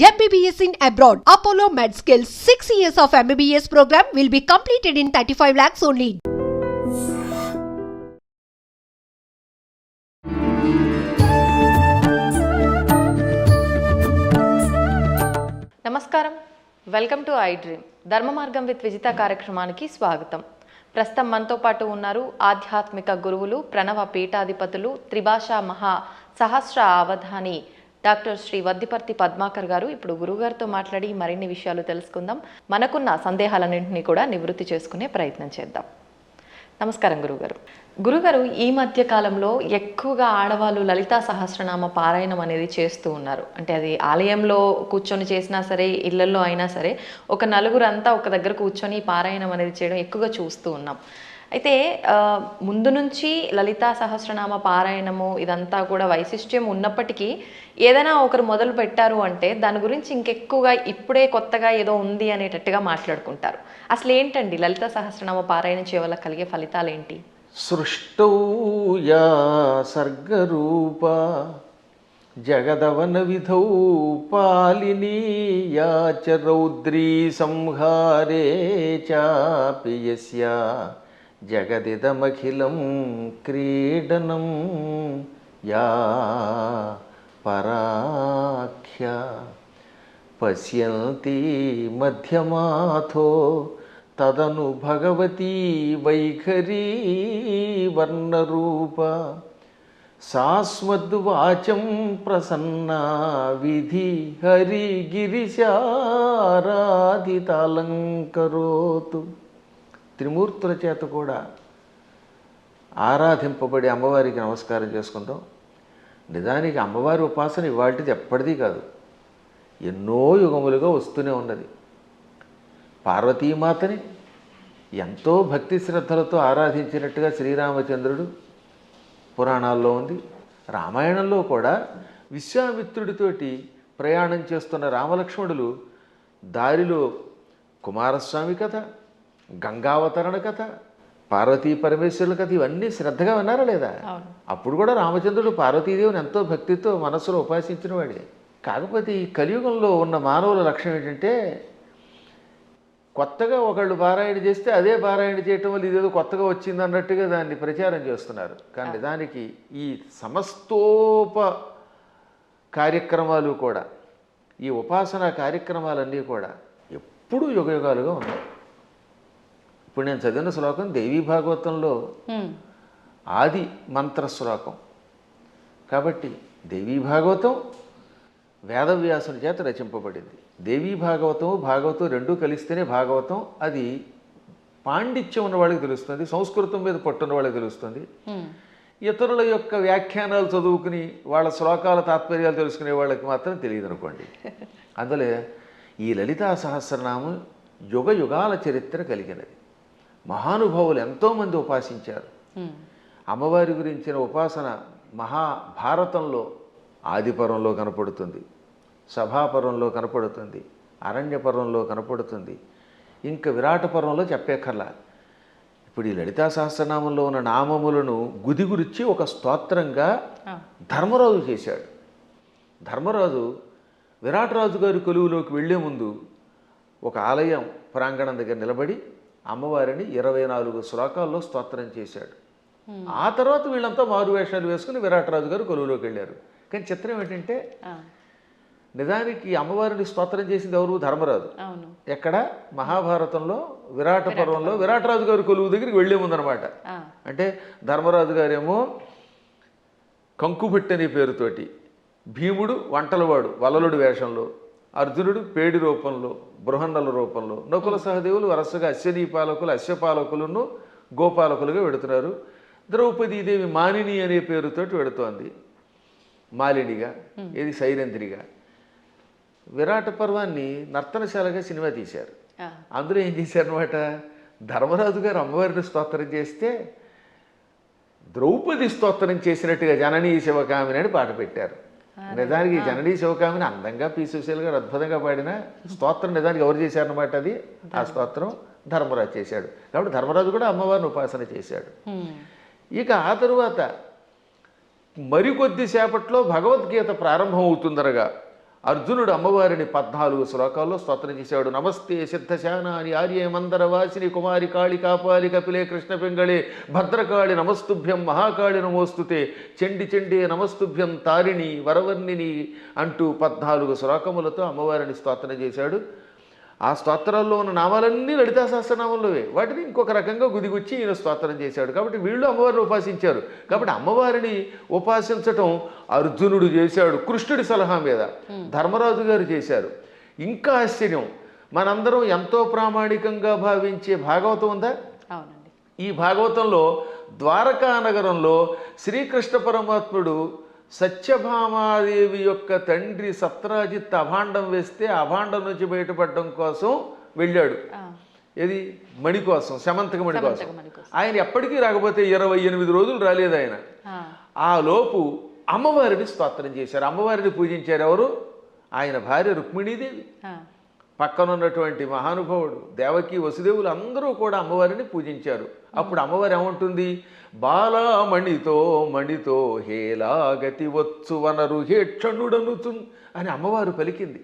MBBS in abroad. Apollo MedSkill 6 years of MBBS program will be completed in 35 lakhs only. నమస్కారం, welcome to I dream. ధర్మ మార్గం with Vijitha కార్యక్రమానికి స్వాగతం. ప్రస్తుతం మనతో పాటు ఉన్నారు ఆధ్యాత్మిక గురువులు, ప్రణవ పీఠాధిపతులు, త్రిభాషా మహా సహస్ర అవధాని డాక్టర్ శ్రీ వద్దిపర్తి పద్మాకర్ గారు. ఇప్పుడు గురుగారితో మాట్లాడి మరిన్ని విషయాలు తెలుసుకుందాం. మనకున్న సందేహాలన్నింటినీ కూడా నివృత్తి చేసుకునే ప్రయత్నం చేద్దాం. నమస్కారం గురుగారు. గురుగారు, ఈ మధ్య కాలంలో ఎక్కువగా ఆడవాళ్ళు లలితా సహస్రనామ పారాయణం అనేది చేస్తూ ఉన్నారు. అంటే అది ఆలయంలో కూర్చొని చేసినా సరే, ఇళ్లలో అయినా సరే, ఒక నలుగురు అంతా ఒక దగ్గర కూర్చొని పారాయణం అనేది చేయడం ఎక్కువగా చూస్తూ ఉన్నాం. అయితే ముందు నుంచి లలితా సహస్రనామ పారాయణము ఇదంతా కూడా వైశిష్ట్యం ఉన్నప్పటికీ ఏదైనా ఒకరు మొదలు పెట్టారు అంటే దాని గురించి ఇంకెక్కువగా ఇప్పుడే కొత్తగా ఏదో ఉంది అనేటట్టుగా మాట్లాడుకుంటారు. అసలు ఏంటండి లలితా సహస్రనామ పారాయణం చేయవల్ల కలిగే ఫలితాలు ఏంటి? సృష్టౌ యా సర్గరూప జగదవన విధౌ పాలినీ యా చ రౌద్రీ సంహారే చాపి యస్యా జగదిదమఖిలం క్రీడనం యా పరాఖ్య పశ్యంతి మధ్యమాథో తదను భగవతీ వైఖరీ వర్ణరూప సాస్మద్వాచం ప్రసన్నా విధి హరిగిరిశారాధితాలంకరోతు. త్రిమూర్తుల చేత కూడా ఆరాధింపబడి అమ్మవారికి నమస్కారం చేసుకుందాం. నిజానికి అమ్మవారి ఉపాసన ఇవాళది ఎప్పటిదీ కాదు, ఎన్నో యుగములుగా వస్తూనే ఉన్నది. పార్వతీమాతని ఎంతో భక్తి శ్రద్ధలతో ఆరాధించినట్టుగా శ్రీరామచంద్రుడు పురాణాల్లో ఉంది. రామాయణంలో కూడా విశ్వామిత్రుడితోటి ప్రయాణం చేస్తున్న రామలక్ష్మణులు దారిలో కుమారస్వామి కథ, గంగావతరణ కథ, పార్వతీ పరమేశ్వరుల కథ ఇవన్నీ శ్రద్ధగా విన్నారా లేదా? అప్పుడు కూడా రామచంద్రుడు పార్వతీదేవిని ఎంతో భక్తితో మనస్సులో ఉపాసించిన వాడే. కాకపోతే ఈ కలియుగంలో ఉన్న మానవుల లక్ష్యం ఏంటంటే కొత్తగా ఒకళ్ళు పారాయణ చేస్తే అదే పారాయణ చేయటం వల్ల ఇదేదో కొత్తగా వచ్చింది అన్నట్టుగా దాన్ని ప్రచారం చేస్తున్నారు. కానీ దానికి ఈ సమస్తోప కార్యక్రమాలు కూడా, ఈ ఉపాసనా కార్యక్రమాలన్నీ కూడా ఎప్పుడూ యుగయుగాలుగా ఉన్నాయి. ఇప్పుడు నేను చదివిన శ్లోకం దేవీ భాగవతంలో ఆది మంత్ర శ్లోకం కాబట్టి దేవీ భాగవతం వేదవ్యాసుని చేత రచింపబడింది. దేవీ భాగవతం భాగవతం రెండూ కలిస్తేనే భాగవతం. అది పాండిత్యం ఉన్న వాళ్ళకి తెలుస్తుంది, సంస్కృతం మీద పట్టున్న వాళ్ళకి తెలుస్తుంది. ఇతరుల యొక్క వ్యాఖ్యానాలు చదువుకుని వాళ్ళ శ్లోకాల తాత్పర్యాలు తెలుసుకునే వాళ్ళకి మాత్రం తెలియదు అనుకోండి. అందులో ఈ లలితా సహస్రనామం యుగ యుగాల చరిత్ర కలిగినది. మహానుభావులు ఎంతోమంది ఉపాసించారు. అమ్మవారి గురించిన ఉపాసన మహాభారతంలో ఆదిపర్వంలో కనపడుతుంది, సభాపర్వంలో కనపడుతుంది, అరణ్యపర్వంలో కనపడుతుంది, ఇంకా విరాట పర్వంలో చెప్పేకర్లా. ఇప్పుడు ఈ లలితా సహస్రనామంలో ఉన్న నామములను గుదిగురిచ్చి ఒక స్తోత్రంగా ధర్మరాజు చేశాడు. ధర్మరాజు విరాటరాజు గారి కొలువులోకి వెళ్లే ముందు ఒక ఆలయం ప్రాంగణం దగ్గర నిలబడి అమ్మవారిని 24 శ్లోకాల్లో స్తోత్రం చేశాడు. ఆ తర్వాత వీళ్ళంతా మారువేషాలు వేసుకుని విరాటరాజు గారు కొలువులోకి వెళ్ళారు. కానీ చిత్రం ఏంటంటే నిజానికి అమ్మవారిని స్తోత్రం చేసింది ఎవరు? ధర్మరాజు. ఎక్కడ? మహాభారతంలో విరాట పర్వంలో విరాటరాజు గారి కొలువు దగ్గరికి వెళ్లే ముందనమాట. అంటే ధర్మరాజు గారేమో కంకుభట్టి అనే పేరుతోటి, భీముడు వంటలవాడు వలలుడి వేషంలో, అర్జునుడు పేడి రూపంలో, బృహన్నల రూపంలో, నకుల సహదేవులు వరుసగా అశ్వనీ పాలకులు, అశ్వపాలకులను గోపాలకులుగా వెడుతున్నారు. ద్రౌపదీదేవి మానిని అనే పేరుతోటి వెడుతోంది, మాలినిగా, ఇది సైరంధ్రిగా. విరాట పర్వాన్ని నర్తనశాలగా సినిమా తీశారు. అందులో ఏం చేశారనమాట, ధర్మరాజు గారు అమ్మవారిని స్తోత్రం చేస్తే ద్రౌపది స్తోత్రం చేసినట్టుగా జననీ శివకామిని అని పాట పెట్టారు. నిజానికి జననీ శివకామిని అందంగా పీసుశీల్ గారు అద్భుతంగా పాడిన స్తోత్రం నిజానికి ఎవరు చేశారనమాట, అది ఆ స్తోత్రం ధర్మరాజు చేశాడు. కాబట్టి ధర్మరాజు కూడా అమ్మవారిని ఉపాసన చేశాడు. ఇక ఆ తరువాత మరికొద్దిసేపట్లో భగవద్గీత ప్రారంభం అవుతుందనగా అర్జునుడు అమ్మవారిని 14 శ్లోకాల్లో స్తోత్రం చేశాడు. నమస్తే సిద్ధశానాని ఆర్యే మందరవాసిని కుమారి కాళి కాపాలి కపిలే కృష్ణ పింగళే భద్రకాళి నమస్తుభ్యం మహాకాళి నమోస్తుతే చండి చండే నమస్తుభ్యం తారిణి వరవర్ణిని అంటూ 14 శ్లోకములతో అమ్మవారిని స్తోత్రం చేశాడు. ఆ స్తోత్రాల్లో ఉన్న నామాలన్నీ లలితా సహస్రనామంలోవే. వాటిని ఇంకొక రకంగా గుదిగుచ్చి ఈయన స్తోత్రం చేశాడు. కాబట్టి వీళ్ళు అమ్మవారిని ఉపాసించారు. కాబట్టి అమ్మవారిని ఉపాసించటం అర్జునుడు చేశాడు కృష్ణుడి సలహా మీద, ధర్మరాజు గారు చేశారు. ఇంకా ఆశ్చర్యం, మనందరం ఎంతో ప్రామాణికంగా భావించే భాగవతం ఉందా? అవునండి. ఈ భాగవతంలో ద్వారకా నగరంలో శ్రీకృష్ణ పరమాత్ముడు సత్యభామాదేవి యొక్క తండ్రి సత్రాజిత్ అభాండం వేస్తే అభాండం నుంచి బయటపడడం కోసం వెళ్ళాడు. ఏది? మణి కోసం, శమంతక మణి కోసం. ఆయన ఎప్పటికీ రాకపోతే 28 రోజులు రాలేదు ఆయన. ఆ లోపు అమ్మవారిని స్తోత్రం చేశారు, అమ్మవారిని పూజించారు. ఎవరు? ఆయన భార్య రుక్మిణీదేవి, పక్కనున్నటువంటి మహానుభావుడు దేవకి వసుదేవులు అందరూ కూడా అమ్మవారిని పూజించారు. అప్పుడు అమ్మవారు ఏమంటుంది? బాలామణితో మణితో హేలాగతి వచ్చు వనరు హేక్షణుడనుచు అని అమ్మవారు పలికింది.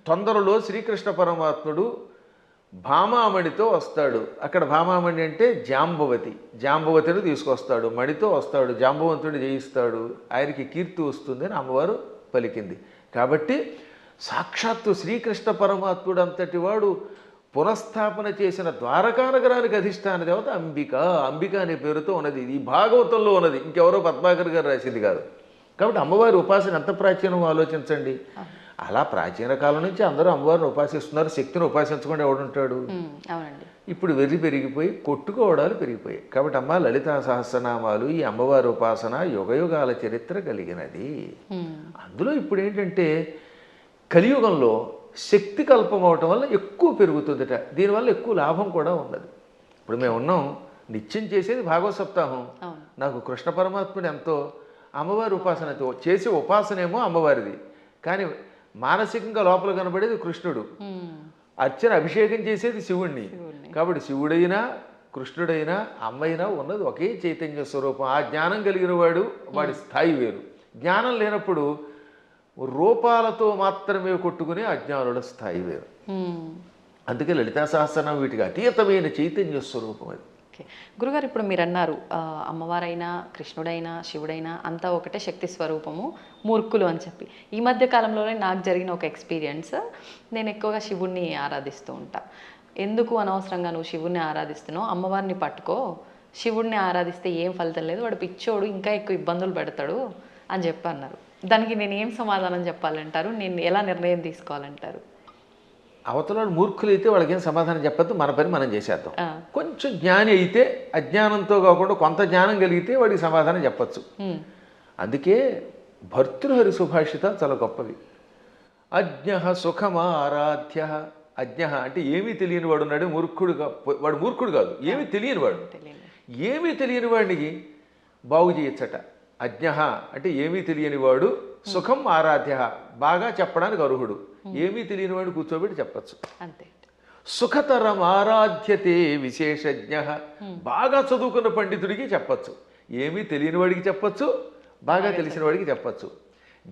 తొందరలో శ్రీకృష్ణ పరమాత్ముడు భామామణితో వస్తాడు. అక్కడ భామామణి అంటే జాంబవతి, జాంబవతిని తీసుకొస్తాడు, మణితో వస్తాడు, జాంబవంతుడిని జయిస్తాడు, ఆయనకి కీర్తి వస్తుంది అని అమ్మవారు పలికింది. కాబట్టి సాక్షాత్తు శ్రీకృష్ణ పరమాత్ముడు అంతటి వాడు పునఃస్థాపన చేసిన ద్వారకా నగరానికి అధిష్టాన దేవత అంబిక. అంబిక అనే పేరుతో ఉన్నది. ఇది భాగవతంలో ఉన్నది, ఇంకెవరో పద్మాకర్ గారు రాసింది కాదు. కాబట్టి అమ్మవారి ఉపాసన ఎంత ప్రాచీనమో ఆలోచించండి. అలా ప్రాచీన కాలం నుంచి అందరూ అమ్మవారిని ఉపాసిస్తున్నారు. శక్తిని ఉపాసించకుండా ఎవడుంటాడు? ఇప్పుడు వెర్రి పెరిగిపోయి కొట్టుకోవడాలు పెరిగిపోయాయి. కాబట్టి అమ్మ లలితా సహస్రనామాలు, ఈ అమ్మవారి ఉపాసన యుగయుగాల చరిత్ర కలిగినది. అందులో ఇప్పుడు ఏంటంటే కలియుగంలో శక్తి కల్పం అవటం వల్ల ఎక్కువ పెరుగుతుందట. దీనివల్ల ఎక్కువ లాభం కూడా ఉన్నది. ఇప్పుడు మేము ఉన్నాం, నిత్యం చేసేది భాగవత సప్తాహం. నాకు కృష్ణ పరమాత్ముడు ఎంతో, అమ్మవారి ఉపాసనతో చేసే ఉపాసనేమో అమ్మవారిది, కానీ మానసికంగా లోపల కనబడేది కృష్ణుడు. అర్చన అభిషేకం చేసేది శివుణ్ణి. కాబట్టి శివుడైనా కృష్ణుడైనా అమ్మైనా ఉన్నది ఒకే చైతన్య స్వరూపం. ఆ జ్ఞానం కలిగిన వాడు, వాడి స్థాయి వేరు. జ్ఞానం లేనప్పుడు రూపాలతో మాత్రమే కొట్టుకునే అజ్ఞానుల స్థాయి వేరు. అందుకే లలితా సహస్రనామం వీటికి అతీతమైన చైతన్య స్వరూపం అది. ఓకే గురుగారు, ఇప్పుడు మీరు అన్నారు అమ్మవారైనా కృష్ణుడైనా శివుడైనా అంతా ఒకటే శక్తి స్వరూపము, మూర్ఖులు అని చెప్పి. ఈ మధ్య కాలంలోనే నాకు జరిగిన ఒక ఎక్స్పీరియన్స్, నేను ఎక్కువగా శివుణ్ణి ఆరాధిస్తూ ఉంటా. ఎందుకు అనవసరంగా నువ్వు శివుణ్ణి ఆరాధిస్తున్నావు, అమ్మవారిని పట్టుకో, శివుణ్ణి ఆరాధిస్తే ఏం ఫలితం లేదు, వాడు పిచ్చోడు, ఇంకా ఎక్కువ ఇబ్బందులు పెడతాడు అని చెప్పి అన్నారు. దానికి నేను ఏం సమాధానం చెప్పాలంటారు? నేను ఎలా నిర్ణయం తీసుకోవాలంటారు? అవతల మూర్ఖులు అయితే వాళ్ళకి ఏం సమాధానం చెప్పద్దు, మన పని మనం చేసేద్దాం. కొంచెం జ్ఞాని అయితే అజ్ఞానంతో కాకుండా కొంత జ్ఞానం కలిగితే వాడికి సమాధానం చెప్పచ్చు. అందుకే భర్తృహరి సుభాషిత చాలా గొప్పవి. అజ్ఞ సుఖమారాధ్య. అజ్ఞ అంటే ఏమీ తెలియని వాడు ఉన్నాడు, మూర్ఖుడుగా. వాడు మూర్ఖుడు కాదు, ఏమీ తెలియని వాడు. ఏమీ తెలియని వాడికి బాగు చేయొచ్చట. అజ్ఞ అంటే ఏమీ తెలియని వాడు, సుఖం ఆరాధ్య బాగా చెప్పడానికి అర్హుడు. ఏమీ తెలియని వాడు కూర్చోబెట్టి చెప్పచ్చు. అంతే. సుఖతరం ఆరాధ్యతే విశేషజ్ఞ. బాగా చదువుకున్న పండితుడికి చెప్పచ్చు, ఏమీ తెలియని వాడికి చెప్పచ్చు, బాగా తెలిసిన వాడికి చెప్పచ్చు.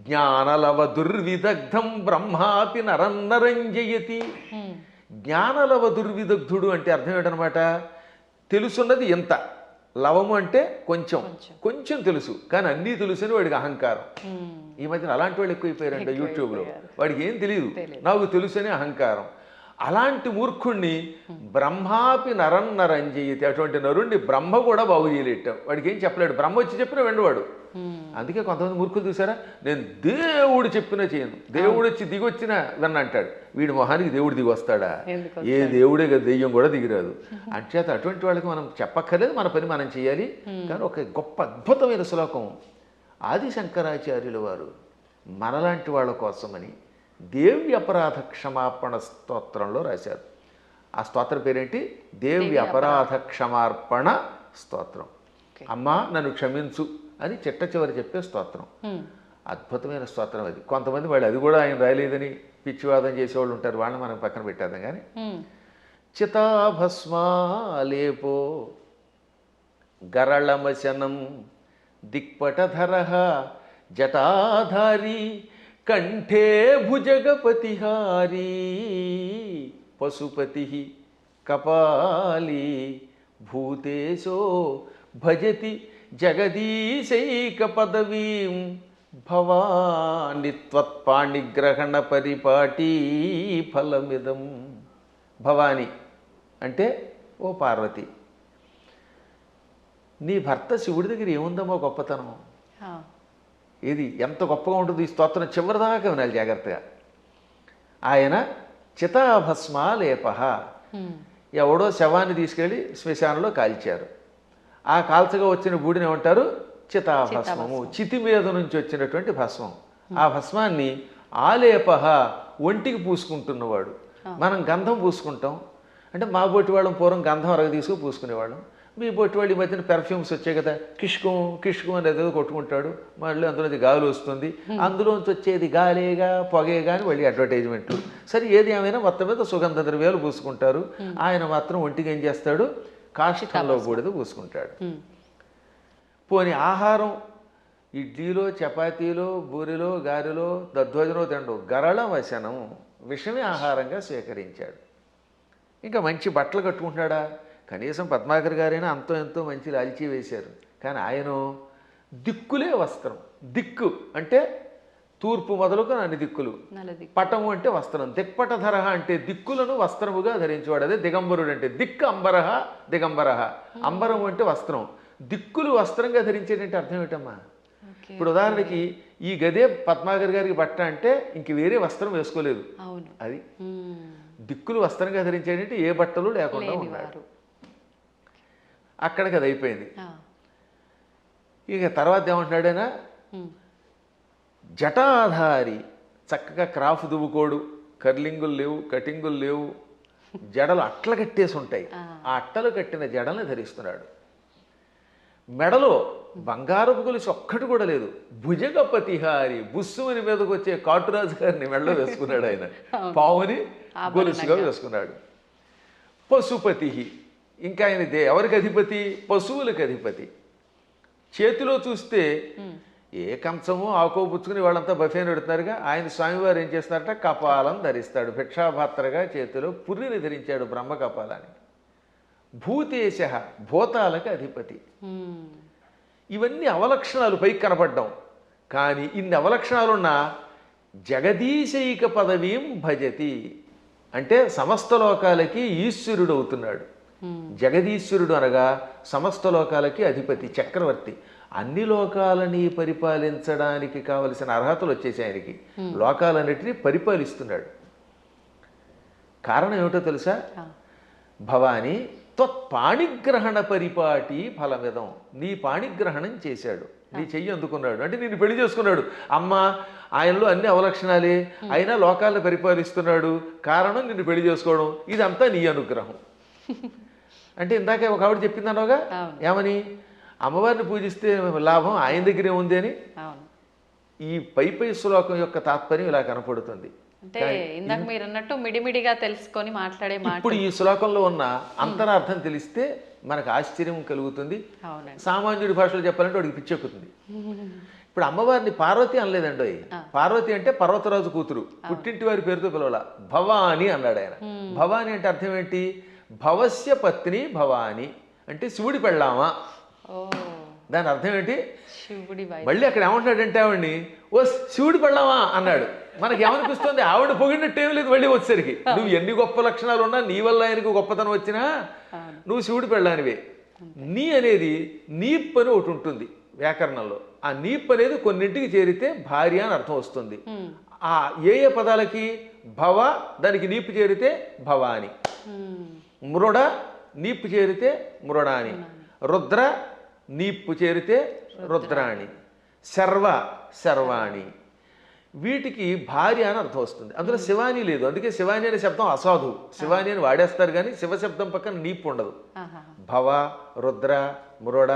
జ్ఞానలవ దుర్విదగ్ధం బ్రహ్మాపి నరన్నరంజయతి. జ్ఞానలవ దుర్విదగ్ధుడు అంటే అర్థం ఏంటనమాట? తెలుసున్నది ఎంత, లవము అంటే కొంచెం, కొంచెం తెలుసు కానీ అన్నీ తెలుసని వాడికి అహంకారం. ఈ మధ్యన అలాంటి వాళ్ళు ఎక్కువైపోయారంట యూట్యూబ్లో. వాడికి ఏం తెలియదు, నాకు తెలుసని అహంకారం. అలాంటి మూర్ఖుణ్ణి బ్రహ్మాపి నరన్నరంజయతి. అటువంటి నరుణ్ణి బ్రహ్మ కూడా బాగు చేయలేట. వాడికి ఏం చెప్పలేడు, బ్రహ్మ వచ్చి చెప్పినా వెండవాడు. అందుకే కొంతమంది మూర్ఖులు చూసారా, నేను దేవుడు చెప్పినా చేయను, దేవుడు వచ్చి దిగొచ్చినా విన్న అంటాడు. వీడి మొహానికి దేవుడు దిగి వస్తాడా? ఏ దేవుడే కదా, దెయ్యం కూడా దిగిరాదు. అంచేత అటువంటి వాళ్ళకి మనం చెప్పక్కర్లేదు, మన పని మనం చేయాలి. కానీ ఒక గొప్ప అద్భుతమైన శ్లోకం ఆది శంకరాచార్యుల వారు మనలాంటి వాళ్ళ కోసమని దేవి అపరాధ క్షమాపణ స్తోత్రంలో రాశారు. ఆ స్తోత్రం పేరేంటి? దేవి అపరాధ క్షమార్పణ స్తోత్రం. అమ్మా నన్ను క్షమించు అని చిట్ట చివరి చెప్పే స్తోత్రం. అద్భుతమైన స్తోత్రం అది. కొంతమంది వాళ్ళు అది కూడా ఆయన రాయలేదని పిచ్చివాదం చేసేవాళ్ళు ఉంటారు, వాళ్ళని మనం పక్కన పెట్టేద్దాం. కానీ చితాభస్మాలేపో గరళమశనం దిక్పటధర జటాధారి కంఠే భుజగపతిహారీ పశుపతి కపాలీ భూతేశో భజతి జగదీశైక పదవీం భవాని త్వత్పాణిగ్రహణ పరిపాటీ ఫలమిదం. భవాని అంటే ఓ పార్వతి, నీ భర్త శివుడి దగ్గర ఏముందమ్మో గొప్పతనం. ఇది ఎంత గొప్పగా ఉంటుంది ఈ స్తోత్రం చివరిదాకా వినాలి జాగ్రత్తగా. ఆయన చితాభస్మాలేప, ఎవడో శవాన్ని తీసుకెళ్ళి శ్మశానంలో కాల్చారు. ఆ కాల్చగా వచ్చిన బూడిని ఏమంటారు? చితాభస్మము. చితి మీద నుంచి వచ్చినటువంటి భస్మం. ఆ భస్మాన్ని ఆలేప, ఒంటికి పూసుకుంటున్నవాడు. మనం గంధం పూసుకుంటాం అంటే మా బొట్టి వాళ్ళం పూర్వం గంధం అరగ తీసుకుని పూసుకునేవాళ్ళం. మీ బొట్టి వాళ్ళు ఈ మధ్యన పెర్ఫ్యూమ్స్ వచ్చాయి కదా, కిష్కం కిష్కం అనేది ఏదో కొట్టుకుంటాడు, మళ్ళీ అందులోంచి గాలి వస్తుంది, అందులోంచి వచ్చేది గాలేగా పొగేగా అని మళ్ళీ అడ్వర్టైజ్మెంట్లు. సరే ఏది ఏమైనా మొత్తం మీద సుగంధ ద్రవ్యాలు పూసుకుంటారు. ఆయన మాత్రం ఒంటికి ఏం చేస్తాడు? కాష్టంలో బూడిద పూసుకుంటాడు. పోని ఆహారం ఇడ్లీలో చపాతీలో బూరిలో గారెలో దధ్వజనో తిండు, గరళ వశనం, విషమే ఆహారంగా స్వీకరించాడు. ఇంకా మంచి బట్టలు కట్టుకుంటున్నాడా? కనీసం పద్మాకర్ గారైనా అంతో ఎంతో మంచి లాల్చీ వేశారు. కానీ ఆయన దిక్కులే వస్త్రం. దిక్కు అంటే తూర్పు మొదలుకు అన్ని దిక్కులు. పటము అంటే వస్త్రం. దిక్పటధర అంటే దిక్కులను వస్త్రముగా ధరించేవాడు. అదే దిగంబరుడు అంటే. దిక్కు అంబరహ దిగంబరహ. అంబరం అంటే వస్త్రం. దిక్కులు వస్త్రంగా ధరించేటంటే అర్థం ఏమిటమ్మా? ఇప్పుడు ఉదాహరణకి ఈ గదే పద్మాకర్ గారికి బట్ట అంటే ఇంక వేరే వస్త్రం వేసుకోలేదు. అది దిక్కులు వస్త్రంగా ధరించేటంటే ఏ బట్టలు లేకుండా ఉన్నాడు. అక్కడికి అది అయిపోయింది. ఇక తర్వాత ఏమంటున్నాడైనా, జటాధారి, చక్కగా క్రాఫ్ దువ్వుకోడు, కర్లింగులు లేవు, కటింగులు లేవు, జడలు అట్ల కట్టేసి ఉంటాయి. ఆ అట్టలు కట్టిన జడల్ని ధరిస్తున్నాడు. మెడలో బంగారపు గొలుసు ఒక్కటి కూడా లేదు. భుజగపతిహారి, బుస్సుమని మీదకి వచ్చే కాటురాజు గారిని మెడలో వేసుకున్నాడు ఆయన. పావుని గొలుసుగా వేసుకున్నాడు. పశుపతి, ఇంకా ఆయన ఎవరికి అధిపతి? పశువులకు అధిపతి. చేతిలో చూస్తే ఏ కంచమో ఆకో పుచ్చుకుని వాళ్ళంతా బఫేని పెడుతున్నారుగా, ఆయన స్వామివారు ఏం చేస్తారట? కపాలం ధరిస్తాడు. భిక్షాపాత్రగా చేతిలో పుర్రిని ధరించాడు, బ్రహ్మ కపాలాన్ని. భూతేశ, భూతాలకు అధిపతి. ఇవన్నీ అవలక్షణాలు పైకి కనపడ్డం. కానీ ఇన్ని అవలక్షణాలున్నా జగదీశైక పదవీం భజతి అంటే సమస్త లోకాలకి ఈశ్వరుడు అవుతున్నాడు. జగదీశ్వరుడు అనగా సమస్త లోకాలకి అధిపతి, చక్రవర్తి. అన్ని లోకాలని పరిపాలించడానికి కావలసిన అర్హతలు వచ్చేసి ఆయనకి. లోకాలన్నిటినీ పరిపాలిస్తున్నాడు. కారణం ఏమిటో తెలుసా? భవాని త్వత్పాణిగ్రహణ పరిపాటి ఫలమిదం. నీ పాణిగ్రహణం చేశాడు, నీ చెయ్యి అందుకున్నాడు అంటే నిన్ను పెళ్లి చేసుకున్నాడు. అమ్మ ఆయనలో అన్ని అవలక్షణాలే, అయినా లోకాలను పరిపాలిస్తున్నాడు. కారణం నిన్ను పెళ్లి చేసుకోవడం. ఇదంతా నీ అనుగ్రహం. అంటే ఇందాకే ఒక ఆవిడ చెప్పిందనగా, ఏమని? అమ్మవారిని పూజిస్తే లాభం ఆయన దగ్గరే ఉంది అని. ఈ పై శ్లోకం యొక్క తాత్పర్యం ఇలా కనపడుతుంది. అంటే ఇందాక మీరు అన్నట్టు మిడిమిడిగా తెలుసుకొని మాట్లాడే మాట. ఇప్పుడు ఈ శ్లోకంలో ఉన్న అంతరార్థం తెలిస్తే మనకు ఆశ్చర్యం కలుగుతుంది. సామాన్యుడి భాషలో చెప్పాలంటే వాడికి పిచ్చెక్కుతుంది. ఇప్పుడు అమ్మవారిని పార్వతి అనలేదండి. పార్వతి అంటే పర్వతరాజు కూతురు, పుట్టింటి వారి పేరుతో పిలవాల. భవాని అన్నాడు ఆయన. భవాని అంటే అర్థం ఏంటి? భవస్య పత్ని భవాని అంటే శివుడి పెళ్ళామా. దాని అర్థం ఏంటి? మళ్ళీ అక్కడ ఏమంటాడంటే ఆవిడ్ని ఓ శివుడి పెళ్ళామా అన్నాడు. మనకి ఏమనిపిస్తుంది? ఆవిడ పొగిడినట్టు ఏం లేదు. మళ్ళీ వచ్చేసరికి నువ్వు ఎన్ని గొప్ప లక్షణాలు ఉన్నా, నీ వల్ల ఆయనకు గొప్పతనం వచ్చినా నువ్వు శివుడి పెళ్ళానివే. నీ అనేది నీప్ అని ఒకటి ఉంటుంది వ్యాకరణంలో. ఆ నీప్ అనేది కొన్నింటికి చేరితే భార్య అని అర్థం వస్తుంది. ఆ ఏ ఏ పదాలకి? భవ దానికి నీపు చేరితే భవాని, మృడ నీపు చేరితే మృడాని, రుద్ర నీపు చేరితే రుద్రాణి, శర్వ శర్వాణి. వీటికి భార్య అని అర్థం వస్తుంది. అందులో శివాని లేదు. అందుకే శివాని అనే శబ్దం అసాధు. శివాని అని వాడేస్తారు కానీ శివ శబ్దం పక్కన నీపు ఉండదు. భవ, రుద్ర, మృడ,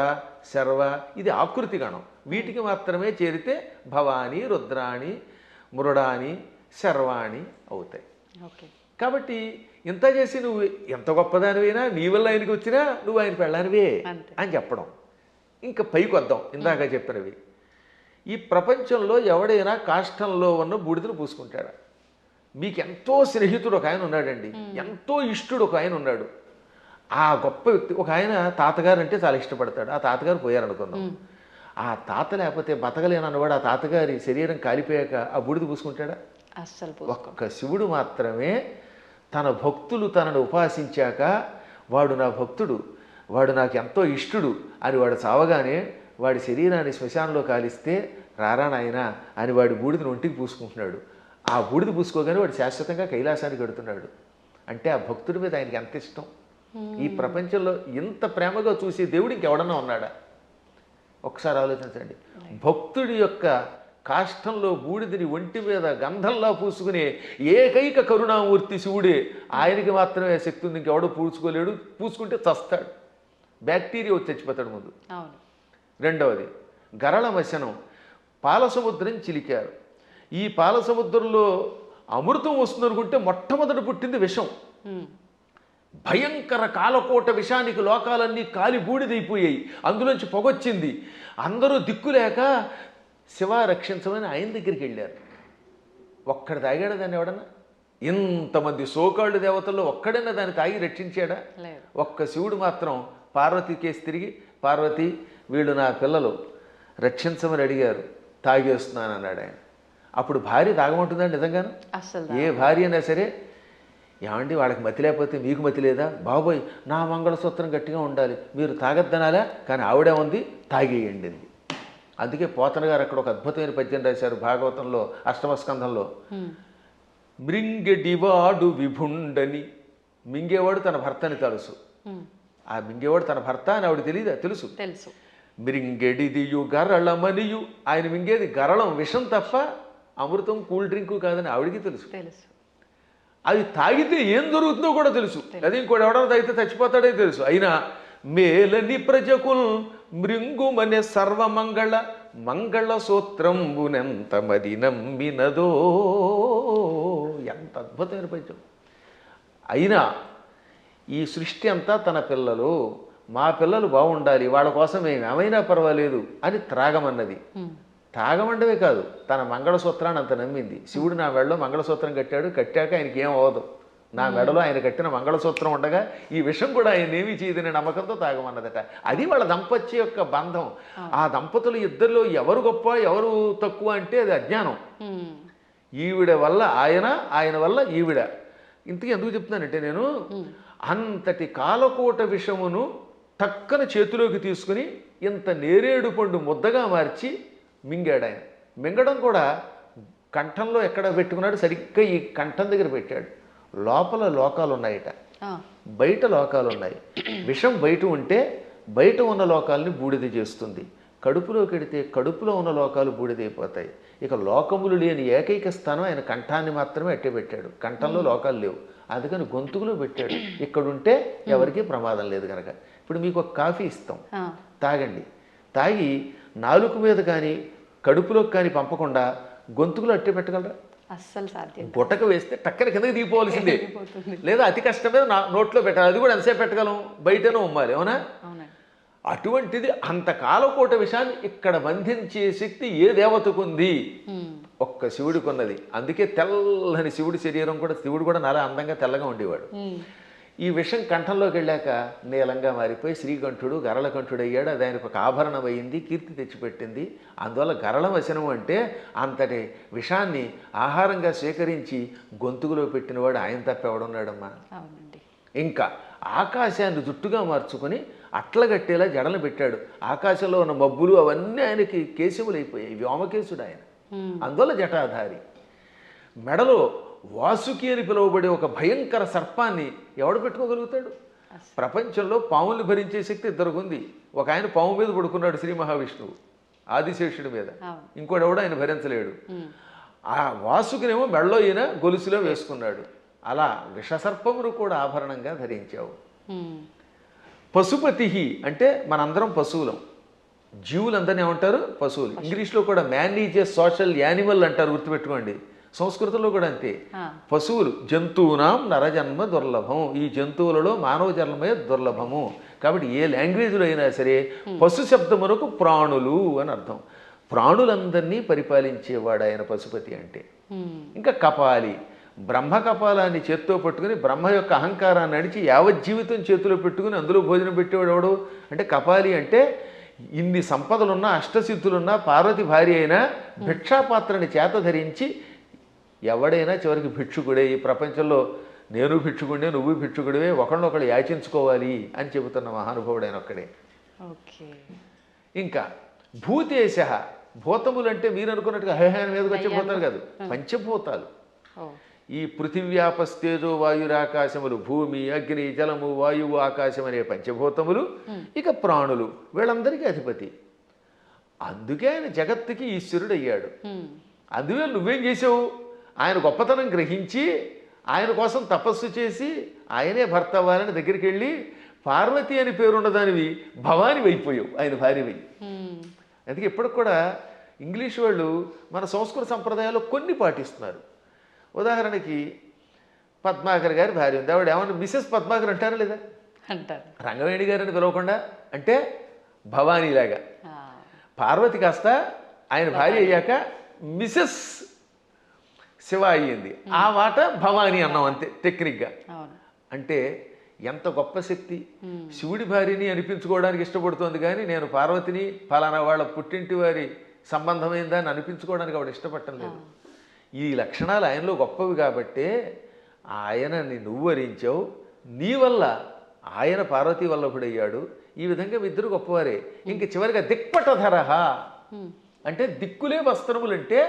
శర్వ ఇది ఆకృతి గణం. వీటికి మాత్రమే చేరితే భవాని, రుద్రాణి, మృడాని, శర్వాణి అవుతాయి. కాబట్టి ఇంత చేసి నువ్వు ఎంత గొప్పదానివైనా, నీ వల్ల ఆయనకి వచ్చినా నువ్వు ఆయన పెళ్ళానివే అని చెప్పడం. ఇంకా పైకి వద్దాం. ఇందాక చెప్పినవి ఈ ప్రపంచంలో ఎవడైనా కాష్టంలో ఉన్న బూడిదను పూసుకుంటాడా? మీకు ఎంతో స్నేహితుడు ఒక ఆయన ఉన్నాడండి, ఎంతో ఇష్టుడు ఒక ఆయన ఉన్నాడు. ఆ గొప్ప వ్యక్తి ఒక ఆయన తాతగారు అంటే చాలా ఇష్టపడతాడు. ఆ తాతగారు పోయారనుకుందాం. ఆ తాత లేకపోతే బతకలేనన్నవాడు ఆ తాతగారి శరీరం కాలిపోయాక ఆ బూడిద పూసుకుంటాడా? అస్సలు ఒక్క శివుడు మాత్రమే తన భక్తులు తనను ఉపాసించాక వాడు నా భక్తుడు, వాడు నాకు ఎంతో ఇష్టుడు అని వాడు చావగానే వాడి శరీరాన్ని శ్మశానంలో కాలిస్తే రారా నాయనా అని వాడి బూడిదని ఒంటికి పూసుకుంటున్నాడు. ఆ బూడిద పూసుకోగానే వాడు శాశ్వతంగా కైలాసానికి వెడుతున్నాడు. అంటే ఆ భక్తుడి మీద ఆయనకి ఎంత ఇష్టం. ఈ ప్రపంచంలో ఇంత ప్రేమగా చూసే దేవుడు ఇంకెవడన్నా ఉన్నాడా? ఒకసారి ఆలోచించండి. భక్తుడి యొక్క కాష్టంలో బూడిదని ఒంటి మీద గంధంలా పూసుకునే ఏకైక కరుణామూర్తి శివుడే. ఆయనకి మాత్రమే శక్తి ఉంది, ఇంకెవడో పూసుకోలేడు. పూసుకుంటే చస్తాడు, బ్యాక్టీరియా వచ్చి చచ్చిపోతాడు ముందు. రెండవది గరళ వశనం. పాలసముద్రం చిలికారు. ఈ పాలసముద్రంలో అమృతం వస్తుంది అనుకుంటే మొట్టమొదటి పుట్టింది విషం. భయంకర కాలకోట విషానికి లోకాలన్నీ కాలి బూడిదైపోయాయి. అందులోంచి పొగొచ్చింది. అందరూ దిక్కులేక శివ రక్షించమని ఆయన దగ్గరికి వెళ్ళారు. ఒక్కడు తాగాడు దాన్ని ఎవడన్నా? ఇంతమంది సోకాళ్ళు దేవతల్లో ఒక్కడైనా దాన్ని తాగి రక్షించాడా? ఒక్క శివుడు మాత్రం పార్వతి కేసు తిరిగి, పార్వతి వీళ్ళు నా పిల్లలు రక్షించమని అడిగారు, తాగేస్తున్నాను అన్నాడు ఆయన. అప్పుడు భార్య తాగమంటుందండి నిజంగాను? ఏ భార్య అయినా సరే, ఏమండి వాళ్ళకి మతి లేకపోతే మీకు మతి లేదా? బాబోయ్ నా మంగళసూత్రం గట్టిగా ఉండాలి, మీరు తాగద్దనాలా? కానీ ఆవిడే ఉంది, తాగేయండి. అందుకే పోతన గారు అక్కడ ఒక అద్భుతమైన పద్యం రాశారు భాగవతంలో అష్టమస్కంధంలో. మృంగెడివాడు విభుండని. మింగేవాడు తన భర్తని తెలుసు. ఆ మింగేవాడు తన భర్త అని ఆవిడ తెలియదా? తెలుసు. మృంగెడిదియు గరళమనియు. ఆయన మింగేది గరళం, విషం తప్ప అమృతం కూల్ డ్రింకు కాదని ఆవిడికి తెలుసు. అది తాగితే ఏం జరుగుతుందో కూడా తెలుసు. అది ఇంకోటి ఎవడో తాగితే చచ్చిపోతాడే తెలుసు. అయినా మేలని ప్రజకుల్ మృంగుమనే సర్వమంగళ మంగళ సూత్రంబునెంత మది నమ్మినదో. ఎంత అద్భుతమైన పద్యం. అయినా ఈ సృష్టి అంతా తన పిల్లలు, మా పిల్లలు బాగుండాలి, వాళ్ళ కోసం మేము ఏమైనా పర్వాలేదు అని త్రాగమన్నది. తాగమండవే కాదు, తన మంగళసూత్రాన్ని అంత నమ్మింది. శివుడు నా మెడలో మంగళసూత్రం కట్టాడు, కట్టాక ఆయనకి ఏం అవ్వదు. నా మెడలో ఆయన కట్టిన మంగళసూత్రం ఉండగా ఈ విషయం కూడా ఆయన ఏమీ చేయదనే నమ్మకంతో తాగమన్నదట. అది వాళ్ళ దంపత్య యొక్క బంధం. ఆ దంపతులు ఇద్దరిలో ఎవరు గొప్ప ఎవరు తక్కువ అంటే అది అజ్ఞానం. ఈవిడ వల్ల ఆయన, ఆయన వల్ల ఈవిడ. ఇంతకీ ఎందుకు చెప్తున్నానంటే నేను, అంతటి కాలకోట విషమును టక్కన చేతిలోకి తీసుకుని ఇంత నేరేడు పండు ముద్దగా మార్చి మింగాడు ఆయన. మింగడం కూడా కంఠంలో ఎక్కడ పెట్టుకున్నాడు? సరిగ్గా ఈ కంఠం దగ్గర పెట్టాడు. లోపల లోకాలు ఉన్నాయట, బయట లోకాలు ఉన్నాయి. విషం బయట ఉంటే బయట ఉన్న లోకాలని బూడిద చేస్తుంది. కడుపులోకి వెడితే కడుపులో ఉన్న లోకాలు బూడిదైపోతాయి. ఇక లోకములు లేని ఏకైక స్థానం ఆయన కంఠాన్ని మాత్రమే అట్టే పెట్టాడు. కంఠంలో లోకాలు లేవు, అందుకని గొంతుకులో పెట్టాడు. ఇక్కడుంటే ఎవరికీ ప్రమాదం లేదు కనుక. ఇప్పుడు మీకు ఒక కాఫీ ఇస్తాం, తాగండి. తాగి నాలుక మీద కానీ కడుపులోకి కానీ పంపకుండా గొంతుకులో అట్టే పెట్టగలరా? అస్సలు సాధ్యం. గుట్టక వేస్తే టక్కన కిందకి దిగిపోవాల్సిందే, లేదా అతి కష్టమే నోట్లో పెట్టాలి. అది కూడా ఎంతసేపు పెట్టగలం? బయటనే ఉమ్మాలి, అవునా? అటువంటిది అంత కాలకోట విషయాన్ని ఇక్కడ బంధించే శక్తి ఏ దేవతకు ఉంది? ఒక్క శివుడికి ఉన్నది. అందుకే తెల్లని శివుడి శరీరం కూడా, శివుడు కూడా నాలా అందంగా తెల్లగా ఉండేవాడు. ఈ విషం కంఠంలోకి వెళ్ళాక నీలంగా మారిపోయి శ్రీకంఠుడు గరళకంఠుడు అయ్యాడు. అది ఆయనకు ఒక ఆభరణం అయింది, కీర్తి తెచ్చిపెట్టింది. అందువల్ల గరళ వశనం అంటే అంతటి విషాన్ని ఆహారంగా స్వీకరించి గొంతుకులో పెట్టినవాడు ఆయన తప్ప ఎవడున్నాడమ్మా? ఇంకా ఆకాశాన్ని జుట్టుగా మార్చుకొని అట్లగట్టేలా జడలు పెట్టాడు. ఆకాశంలో ఉన్న మబ్బులు అవన్నీ ఆయనకి కేశములైపోయాయి. వ్యోమకేశుడు ఆయన, అందువల్ల జటాధారి. మెడలో వాసుకి అని పిలువబడే ఒక భయంకర సర్పాన్ని ఎవడు పెట్టుకోగలుగుతాడు? ప్రపంచంలో పాముల్ని భరించే శక్తి ఇద్దరికి ఉంది. ఒక ఆయన పాము మీద పడుకున్నాడు, శ్రీ మహావిష్ణువు ఆదిశేషుడి మీద. ఇంకోటి ఎవడు ఆయన భరించలేడు. ఆ వాసుకినేమో మెడలో ఈయన గొలుసులో వేసుకున్నాడు. అలా విషసర్పమును కూడా ఆభరణంగా ధరించావు. పశుపతి అంటే మనందరం పశువులం. జీవులందరినీ ఏమంటారు? పశువులు. ఇంగ్లీష్లో కూడా man is a social animal అంటారు, గుర్తుపెట్టుకోండి. సంస్కృతంలో కూడా అంతే. పశువులు జంతువునాం నరజన్మ దుర్లభం. ఈ జంతువులలో మానవ జన్మే దుర్లభము. కాబట్టి ఏ లాంగ్వేజ్లో అయినా సరే పశు శబ్దమునకు ప్రాణులు అని అర్థం. ప్రాణులందరినీ పరిపాలించేవాడు ఆయన పశుపతి అంటే. ఇంకా కపాలి, బ్రహ్మ కపాలాన్ని చేత్తో పట్టుకుని బ్రహ్మ యొక్క అహంకారాన్ని అడిచి యావజ్జీవితం చేతిలో పెట్టుకుని అందులో భోజనం పెట్టేవాడు ఎవడు అంటే కపాలి. అంటే ఇన్ని సంపదలున్నా అష్టసిద్ధులున్నా పార్వతి భార్య అయినా భిక్షాపాత్రని చేత ధరించి ఎవడైనా చివరికి భిక్షుకుడే. ఈ ప్రపంచంలో నేను భిక్షుకుడే, నువ్వు భిక్షుకుడివే, ఒకళ్ళనొకళ్ళు యాచించుకోవాలి అని చెబుతున్న మహానుభావుడైన ఒక్కడే. ఓకే. ఇంకా భూతేశ, భూతములు అంటే మీరు అనుకున్నట్టుగా హైహాన్ మీదకి వచ్చే భూతాలు కాదు, పంచభూతాలు. ఈ పృథివ్యాపస్తేజో వాయురాకాశములు, భూమి, అగ్ని, జలము, వాయువు, ఆకాశం అనే పంచభూతములు. ఇక ప్రాణులు, వీళ్ళందరికీ అధిపతి. అందుకే ఆయన జగత్తుకి ఈశ్వరుడు అయ్యాడు. అందువల్ల నువ్వేం చేసావు? ఆయన గొప్పతనం గ్రహించి ఆయన కోసం తపస్సు చేసి ఆయనే భర్త అవ్వాలని దగ్గరికి వెళ్ళి పార్వతి అని పేరున్నదానివి భవాని అయిపోయావు, ఆయన భార్యవై. అందుకే ఇప్పటికి కూడా ఇంగ్లీష్ వాళ్ళు మన సంస్కృత సంప్రదాయాల్లో కొన్ని పాటిస్తున్నారు. ఉదాహరణకి పద్మాకర్ గారి భార్య ఉంది, ఆవిడ ఏమన్నా మిసెస్ పద్మాకర్ అంటారా లేదా? అంటారు. రంగవేణి గారిని పిలవకుండా అంటే భవానీలాగా. పార్వతి కాస్త ఆయన భార్య అయ్యాక మిసెస్ శివ అయ్యింది, ఆ మాట భవానీ అన్నాం అంతే టెక్నిక్గా. అంటే ఎంత గొప్ప శక్తి! శివుడి భార్యని అనిపించుకోవడానికి ఇష్టపడుతోంది కానీ నేను పార్వతిని ఫలానా వాళ్ళ పుట్టింటి వారి సంబంధమైందా అని అనిపించుకోవడానికి ఆవిడ ఇష్టపడటం లేదు. ఈ లక్షణాలు ఆయనలో గొప్పవి కాబట్టే ఆయనని నువ్వు వరించావు, నీ వల్ల ఆయన పార్వతీ వల్లభుడయ్యాడు. ఈ విధంగా మీ ఇద్దరు గొప్పవారే. ఇంక చివరిగా దిక్పటధరహ అంటే దిక్కులే వస్త్రములంటే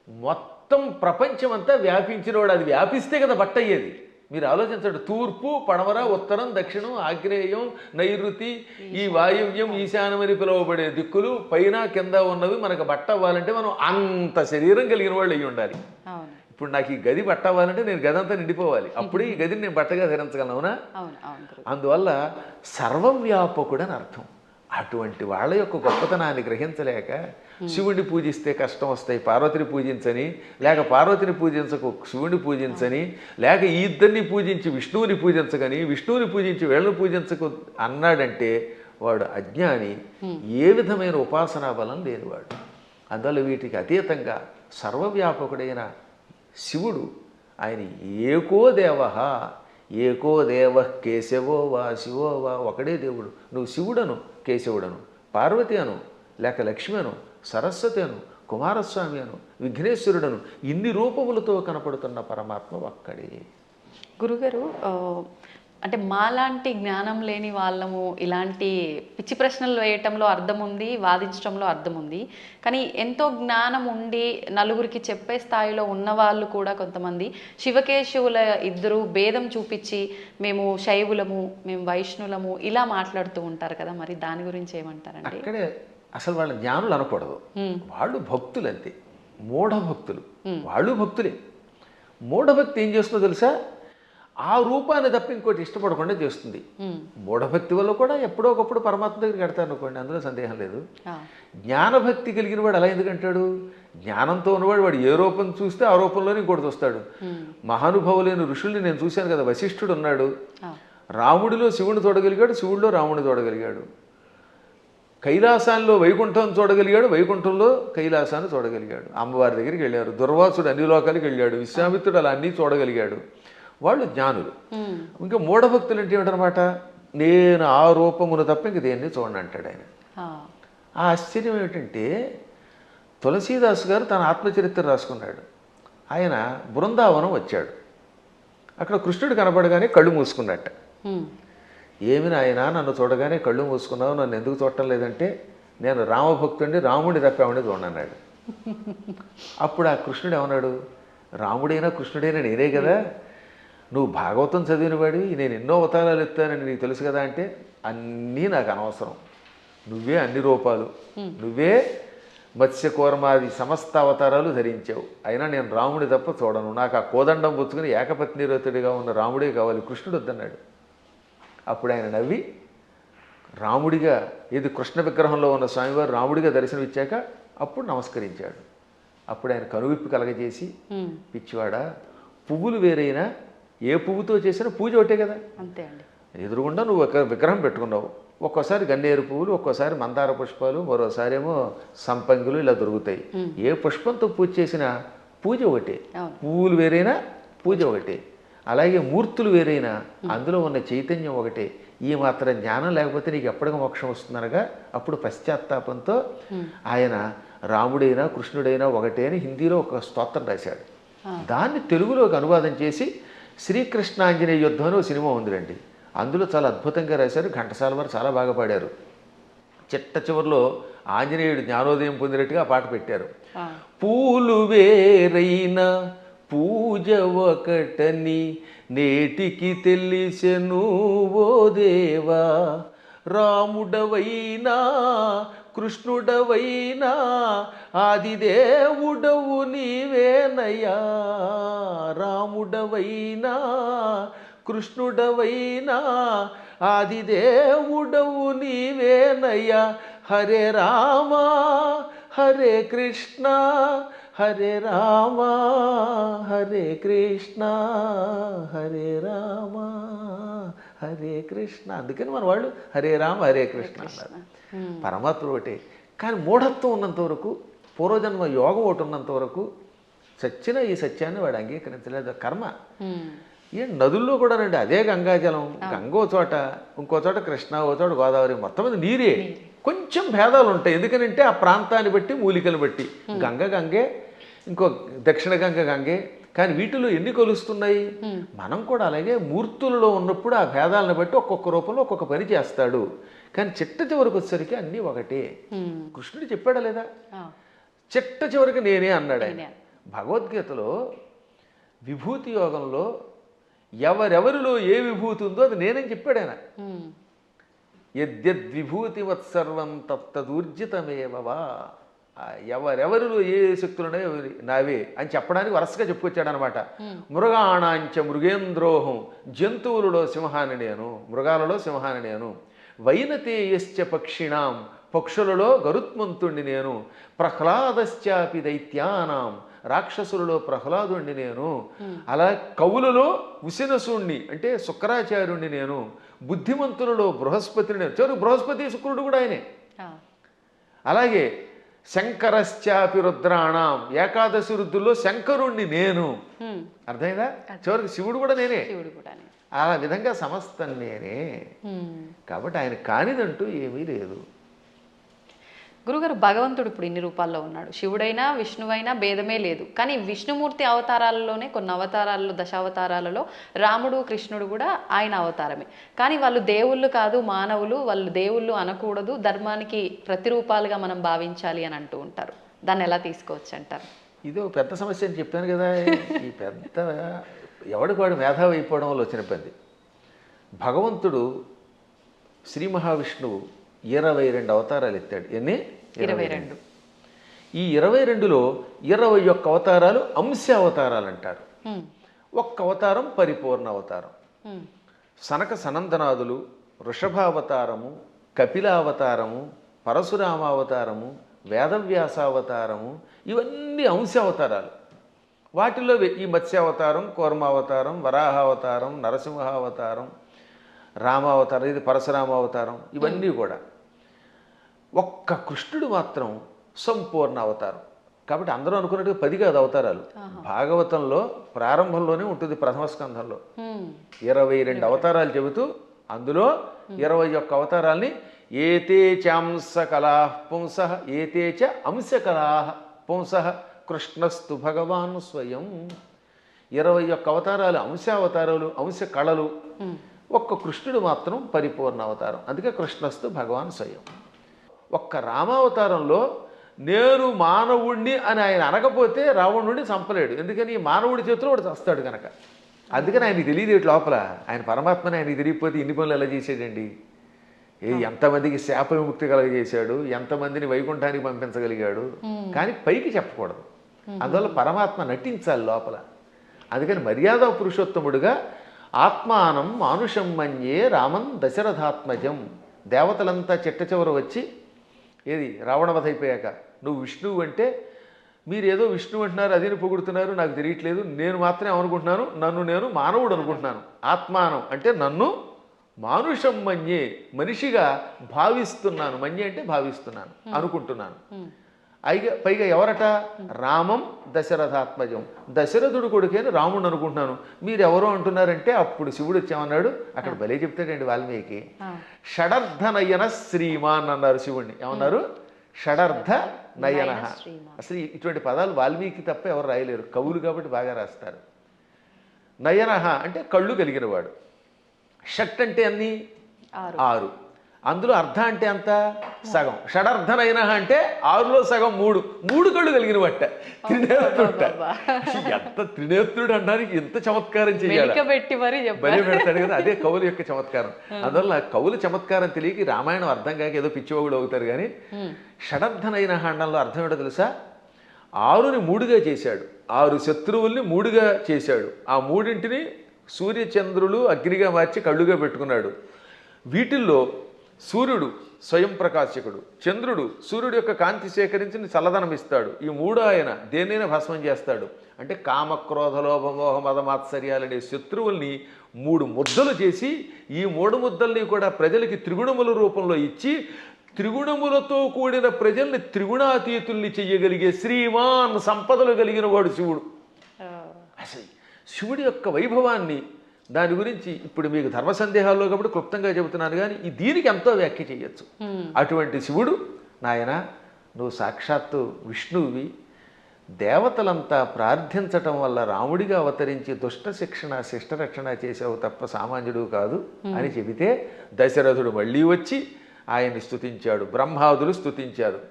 మొత్తం ప్రపంచం అంతా వ్యాపించినవాడు. అది వ్యాపిస్తే కదా బట్ట అయ్యేది. మీరు ఆలోచించండి, తూర్పు, పడమర, ఉత్తరం, దక్షిణం, ఆగ్నేయం, నైరుతి, ఈ వాయువ్యం, ఈశాన్యం అని పిలువబడే దిక్కులు పైన కింద ఉన్నవి మనకు బట్ట అవ్వాలంటే మనం అంత శరీరం కలిగిన వాళ్ళు అయ్యి ఉండాలి. ఇప్పుడు నాకు ఈ గది బట్ట అవ్వాలంటే నేను గది అంతా నిండిపోవాలి, అప్పుడే ఈ గదిని నేను బట్టగా ధరించగలను. అవునా? అందువల్ల సర్వవ్యాపకుడు అని అర్థం. అటువంటి వాళ్ళ యొక్క గొప్పతనాన్ని గ్రహించలేక శివుడిని పూజిస్తే కష్టం వస్తాయి, పార్వతిని పూజించని, లేక పార్వతిని పూజించకు శివుడిని పూజించని, లేక ఈ ఇద్దరిని పూజించి విష్ణువుని పూజించగని, విష్ణువుని పూజించి వీళ్ళని పూజించకు అన్నాడంటే వాడు అజ్ఞాని, ఏ విధమైన ఉపాసనా బలం లేనివాడు. అందువల్ల వీటికి అతీతంగా సర్వవ్యాపకుడైన శివుడు ఆయన ఏకో దేవ, ఏకో దేవ కేశవో వా శివో వా, ఒకడే దేవుడు. నువ్వు శివుడను, కేశవుడను, పార్వతి అను, లేక లక్ష్మి అను, సరస్వతి అను, కుమారస్వామి అను, విఘ్నేశ్వరుడను, ఇన్ని రూపములతో కనపడుతున్న పరమాత్మ ఒక్కడే. గురుగారు, అంటే మాలాంటి జ్ఞానం లేని వాళ్ళము ఇలాంటి పిచ్చి ప్రశ్నలు వేయటంలో అర్థం ఉంది, వాదించడంలో అర్థం ఉంది. కానీ ఎంతో జ్ఞానం ఉండి నలుగురికి చెప్పే స్థాయిలో ఉన్నవాళ్ళు కూడా కొంతమంది శివకేశవుల ఇద్దరు భేదం చూపించి మేము శైవులము, మేము వైష్ణులము ఇలా మాట్లాడుతూ ఉంటారు కదా, మరి దాని గురించి ఏమంటారండి? అక్కడే అసలు వాళ్ళ జ్ఞానులు అనకూడదు, వాళ్ళు భక్తులు అంతే, మూఢభక్తులు. వాళ్ళు భక్తులే. మూఢభక్తి ఏం చేస్తుందో తెలుసా? ఆ రూపాన్ని తప్ప ఇంకోటి ఇష్టపడకుండా చేస్తుంది. మూఢభక్తి వల్ల కూడా ఎప్పుడో ఒకప్పుడు పరమాత్మ దగ్గరికి కడతారు అనుకోండి, అందులో సందేహం లేదు. జ్ఞానభక్తి కలిగిన వాడు అలా ఎందుకంటాడు? జ్ఞానంతో ఉన్నవాడు వాడు ఏ రూపం చూస్తే ఆ రూపంలోనే ఇంకోటి చూస్తాడు. మహానుభావులైన ఋషుల్ని నేను చూశాను కదా, వశిష్ఠుడు ఉన్నాడు, రాముడిలో శివుని చూడగలిగాడు, శివుడిలో రాముడిని చూడగలిగాడు. కైలాసాల్లో వైకుంఠం చూడగలిగాడు, వైకుంఠంలో కైలాసాన్ని చూడగలిగాడు. అమ్మవారి దగ్గరికి వెళ్ళారు. దుర్వాసుడు అన్ని లోకాలకి వెళ్ళాడు. విశ్వామిత్రుడు అలా అన్నీ చూడగలిగాడు. వాళ్ళు జ్ఞానులు. ఇంకా మూఢభక్తులు అంటే ఏమిటనమాట? నేను ఆ రూపమును తప్ప ఇంక దేన్ని చూడండి అంటాడు ఆయన. ఆ ఆశ్చర్యం ఏమిటంటే తులసీదాస్ గారు తన ఆత్మచరిత్ర రాసుకున్నాడు. ఆయన బృందావనం వచ్చాడు. అక్కడ కృష్ణుడు కనపడగానే కళ్ళు మూసుకున్నట్ట. ఏమి నాయనా నన్ను చూడగానే కళ్ళు మూసుకున్నావు, నన్ను ఎందుకు చూడటం లేదంటే నేను రామభక్తుడిని, రాముడిని తప్పేవాడిని చూడన్నాడు. అప్పుడు ఆ కృష్ణుడు ఏమన్నాడు? రాముడైనా కృష్ణుడైనా నేనే కదా, నువ్వు భాగవతం చదివిన వాడివి, నేను ఎన్నో అవతారాలు ఎత్తానని నీకు తెలుసు కదా అంటే అన్నీ నాకు అనవసరం, నువ్వే అన్ని రూపాలు, నువ్వే మత్స్య కూర్మాది సమస్త అవతారాలు ధరించావు, అయినా నేను రాముడి తప్ప చూడను, నాకు ఆ కోదండం పుచ్చుకుని ఏకపత్నిరతుడిగా ఉన్న రాముడే కావాలి, కృష్ణుడు వద్దన్నాడు. అప్పుడు ఆయన నవ్వి రాముడిగా, ఇది కృష్ణ విగ్రహంలో ఉన్న స్వామివారు రాముడిగా దర్శనమిచ్చాక అప్పుడు నమస్కరించాడు. అప్పుడు ఆయన కనువిప్పు కలగజేసి, పిచ్చివాడా, పువ్వులు వేరైనా ఏ పువ్వుతో చేసినా పూజ ఒకటే కదా, అంతే అండి. ఎదురుగుండా నువ్వు ఒక విగ్రహం పెట్టుకున్నావు, ఒక్కోసారి గన్నేరు పువ్వులు, ఒక్కోసారి మందార పుష్పాలు, మరోసారి ఏమో సంపంగులు ఇలా దొరుకుతాయి. ఏ పుష్పంతో పూజ చేసినా పూజ ఒకటే, పువ్వులు వేరైనా పూజ ఒకటే. అలాగే మూర్తులు వేరైనా అందులో ఉన్న చైతన్యం ఒకటే. ఈ మాత్రం జ్ఞానం లేకపోతే నీకు ఎప్పటికీ మోక్షం వస్తుందనగా అప్పుడు పశ్చాత్తాపంతో ఆయన రాముడైనా కృష్ణుడైనా ఒకటే అని హిందీలో ఒక స్తోత్రం రాశాడు. దాన్ని తెలుగులోకి అనువాదం చేసి శ్రీకృష్ణాంజనేయ యుద్ధం అని ఒక సినిమా ఉందిరండి. అందులో చాలా అద్భుతంగా రాశారు. ఘంటసాల వారు చాలా బాగా పాడారు. చిట్ట చివరిలో ఆంజనేయుడు జ్ఞానోదయం పొందినట్టుగా ఆ పాట పెట్టారు. పూలు వేరైనా పూజ ఒకటని నేటికి తెలిసెను ఓ దేవా, రాముడవైనా కృష్ణుడవైనా ఆదిదేవుడవు నీవేనయ్యా, రాముడవైనా కృష్ణుడవైనా ఆదిదేవుడవు నీవేనయ్యా, హరే రామ హరే కృష్ణ హరే రామ హరే కృష్ణ హరే రామ హరే కృష్ణ. అందుకని మన వాళ్ళు హరే రామ హరే కృష్ణ అన్నారు. పరమాత్మ ఒకటే. కానీ మూఢత్వం ఉన్నంత వరకు, పూర్వజన్మ యోగం ఒకటి ఉన్నంత వరకు చచ్చిన ఈ సత్యాన్ని వాడు అంగీకరించలేదు. కర్మ. ఏం నదుల్లో కూడా రండి, అదే గంగాజలం. గంగో చోట, ఇంకో చోట కృష్ణ, ఓ చోట గోదావరి, మొత్తం మీద నీరే. కొంచెం భేదాలు ఉంటాయి. ఎందుకనంటే ఆ ప్రాంతాన్ని బట్టి, మూలికలు బట్టి. గంగ గంగే, ఇంకో దక్షిణ గంగ గంగే. కానీ వీటిలో ఎన్ని కొలుస్తున్నాయి? మనం కూడా అలాగే మూర్తులలో ఉన్నప్పుడు ఆ భేదాలను బట్టి ఒక్కొక్క రూపంలో ఒక్కొక్క పని చేస్తాడు. కానీ చిట్ట చివరికి వచ్చేసరికి అన్నీ ఒకటే. కృష్ణుడు చెప్పాడా లేదా? చిట్ట చివరికి నేనే అన్నాడు ఆయన. భగవద్గీతలో విభూతి యోగంలో ఎవరెవరిలో ఏ విభూతి ఉందో అది నేనని చెప్పాడు ఆయన. యద్యద్విభూతివత్సర్వం తత్తదూర్జితమేవవా. ఎవరెవరిలో ఏ శక్తులున్నాయో నావే అని చెప్పడానికి వరుసగా చెప్పుకొచ్చాడు అనమాట. మృగాణాంచ మృగేంద్రోహం, జంతువులలో సింహాన్ని నేను, మృగాలలో సింహాన్ని నేను. వైనతేయశ్చ పక్షిణాం, పక్షులలో గరుత్మంతుణ్ణి నేను. ప్రహ్లాదశ్చాపి దైత్యానాం, రాక్షసులలో ప్రహ్లాదుణ్ణి నేను. అలా కవులలో ఉసినసుణ్ణి అంటే శుక్రాచార్యుణ్ణి నేను. బుద్ధిమంతులలో బృహస్పతిని నేను. చివరికి బృహస్పతి శుక్రుడు కూడా ఆయనే. అలాగే శంకరశ్చాపి రుద్రాణం, ఏకాదశి రుద్రుల్లో శంకరుణ్ణి నేను. అర్థమైందా? చివరికి శివుడు కూడా నేనే. ఆ విధంగా సమస్తం నేనే. కాబట్టి ఆయన కానిదంటూ ఏమీ లేదు. గురుగారు, భగవంతుడు ఇప్పుడు ఇన్ని రూపాల్లో ఉన్నాడు. శివుడైనా విష్ణువైనా భేదమే లేదు. కానీ విష్ణుమూర్తి అవతారాలలోనే, కొన్ని అవతారాలలో, దశావతారాలలో రాముడు కృష్ణుడు కూడా ఆయన అవతారమే. కానీ వాళ్ళు దేవుళ్ళు కాదు, మానవులు. వాళ్ళు దేవుళ్ళు అనకూడదు, ధర్మానికి ప్రతిరూపాలుగా మనం భావించాలి అని అంటూ ఉంటారు. దాన్ని ఎలా తీసుకోవచ్చు అంటారు? ఇది ఒక పెద్ద సమస్య అని చెప్పాను కదా. ఈ పెద్ద ఎవడికి వాడు మేధావి అయిపోవడం వల్ల వచ్చిన పని. భగవంతుడు శ్రీ మహావిష్ణువు 22 అవతారాలు ఎత్తాడు. ఎన్ని? 22. ఈ 22లో 21 అవతారాలు అంశ అవతారాలు అంటారు. ఒక్క అవతారం పరిపూర్ణ అవతారం. సనక సనందనాదులు, వృషభావతారము, కపిలావతారము, పరశురామావతారము, వేదవ్యాసావతారము, ఇవన్నీ అంశ అవతారాలు. వాటిలో ఈ మత్స్యావతారం, కూర్మావతారం, వరాహావతారం, నరసింహావతారం, రామావతారం, ఇది పరశురామావతారం, ఇవన్నీ కూడా. ఒక్క కృష్ణుడు మాత్రం సంపూర్ణ అవతారం. కాబట్టి అందరూ అనుకున్నట్టుగా 10 కాదు అవతారాలు. భాగవతంలో ప్రారంభంలోనే ఉంటుంది, ప్రథమ స్కంధంలో 22 అవతారాలు చెబుతూ అందులో 21 అవతారాల్ని ఏతే చాంస కళా పుంస ఏతే చ అంశ కళా పుంస కృష్ణస్తు భగవాన్ స్వయం. 21 అవతారాలు అంశావతారాలు, అంశ కళలు. ఒక్క కృష్ణుడు మాత్రం పరిపూర్ణ అవతారం. అందుకే కృష్ణస్తు భగవాన్ స్వయం. ఒక్క రామావతారంలో నేను మానవుణ్ణి అని ఆయన అనకపోతే రావణుడిని చంపలేడు. ఎందుకని మానవుడి చేతిలో వాడు చస్తాడు కనుక. అందుకని ఆయనకి తెలియదు లోపల. ఆయన పరమాత్మని ఆయనకి తెలియకపోతే ఇన్ని పనులు ఎలా చేసాడండి? ఎంతమందికి శాప విముక్తి కలగజేశాడు, ఎంతమందిని వైకుంఠానికి పంపించగలిగాడు. కానీ పైకి చెప్పకూడదు. అందువల్ల పరమాత్మ నటించాలి లోపల. అందుకని మర్యాద పురుషోత్తముడుగా ఆత్మానం మానుషం మన్యే రామం దశరథాత్మజం. దేవతలంతా చిట్ట చివర వచ్చి ఏది రావణవధ అయిపోయాక నువ్వు విష్ణువు అంటే మీరు ఏదో విష్ణువు అంటున్నారు, అదిని పొగుడుతున్నారు, నాకు తెలియట్లేదు. నేను మాత్రమే అనుకుంటున్నాను, నన్ను నేను మానవుడు అనుకుంటున్నాను. ఆత్మానం అంటే నన్ను మానుషం మన్యే, మనిషిగా భావిస్తున్నాను. మన్యే అంటే భావిస్తున్నాను, అనుకుంటున్నాను. పైగా ఎవరట? రామం దశరథాత్మజం, దశరథుడు కొడుకేని రాముడు అనుకుంటున్నాను. మీరు ఎవరో అంటున్నారంటే అప్పుడు శివుడు వచ్చామన్నాడు. అక్కడ భలే చెప్తాడండి వాల్మీకి. షడర్థ నయన శ్రీమాన్ అన్నారు శివుణ్ణి. ఏమన్నారు? షడర్థ నయన. అసలు ఇటువంటి పదాలు వాల్మీకి తప్ప ఎవరు రాయలేరు, కవులు కాబట్టి బాగా రాస్తారు. నయన అంటే కళ్ళు కలిగినవాడు. షట్ అంటే అన్ని 6, అందులో అర్ధ అంటే అంత సగం. షడర్ధనైన అంటే 6లో సగం 3 కళ్ళు కలిగిన వట్ట త్రినేత్రుడ. ఎంత త్రినేత్రుడు అనడానికి ఎంత చమత్కారం చేయాలి, బలి పెడతాడు కదా. అదే కవుల యొక్క చమత్కారం. అందువల్ల కవుల చమత్కారం తెలియక రామాయణం అర్థం కాక ఏదో పిచ్చివాగుడు అవుతారు. కానీ షడర్ధనైన అండంలో అర్థం ఏంటో తెలుసా? 6ని 3గా చేశాడు, 6 శత్రువుల్ని 3గా చేశాడు. ఆ 3ంటిని సూర్యచంద్రులు అగ్నిగా మార్చి కళ్ళుగా పెట్టుకున్నాడు. వీటిల్లో సూర్యుడు స్వయం ప్రకాశకుడు, చంద్రుడు సూర్యుడు యొక్క కాంతి సేకరించి చల్లదనం ఇస్తాడు. ఈ 3 ఆయన దేన్నైనా భస్మం చేస్తాడు. అంటే కామక్రోధ లోభమోహ మదమాత్సర్యాలనే శత్రువుల్ని 3 ముద్దలు చేసి ఈ 3 ముద్దల్ని కూడా ప్రజలకి త్రిగుణముల రూపంలో ఇచ్చి త్రిగుణములతో కూడిన ప్రజల్ని త్రిగుణాతీతుల్ని చెయ్యగలిగే శ్రీమాన్ సంపదలు కలిగిన వాడు శివుడు. అసలు శివుడి యొక్క వైభవాన్ని, దాని గురించి ఇప్పుడు మీకు ధర్మ సందేహాల్లో కాబట్టి క్లుప్తంగా చెబుతున్నాను. కానీ దీనికి ఎంతో వ్యాఖ్య చేయొచ్చు. అటువంటి శివుడు, నాయన నువ్వు సాక్షాత్తు విష్ణువువి, దేవతలంతా ప్రార్థించటం వల్ల రాముడిగా అవతరించి దుష్ట శిక్షణ శిష్టరక్షణ చేసావు తప్ప సామాన్యుడు కాదు అని చెబితే దశరథుడు మళ్ళీ వచ్చి ఆయన్ని స్తుతించాడు, బ్రహ్మాదులు స్తుతించారు.